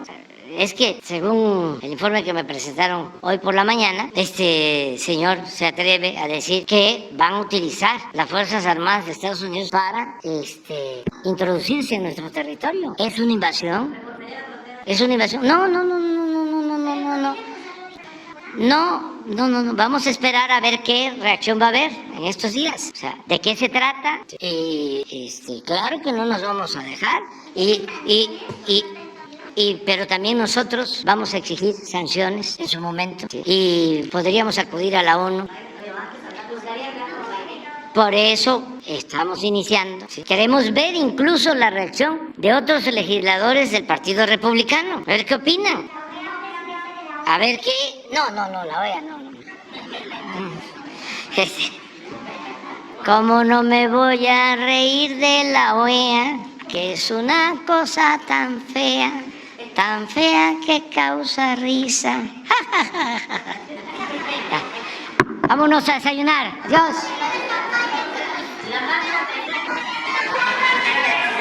Es que, según el informe que me presentaron hoy por la mañana, este señor se atreve a decir que van a utilizar las Fuerzas Armadas de Estados Unidos para introducirse en nuestro territorio. ¿Es una invasión? ¿Es una invasión? No. No. Vamos a esperar a ver qué reacción va a haber en estos días. O sea, ¿de qué se trata? Claro que no nos vamos a dejar. Pero también nosotros vamos a exigir sanciones en su momento y podríamos acudir a la ONU. Por eso estamos iniciando. Queremos ver incluso la reacción de otros legisladores del Partido Republicano. A ver qué opinan. A ver qué... No, la OEA no. ¿Cómo no me voy a reír de la OEA? Que es una cosa tan fea que causa risa. Vámonos a desayunar. Adiós.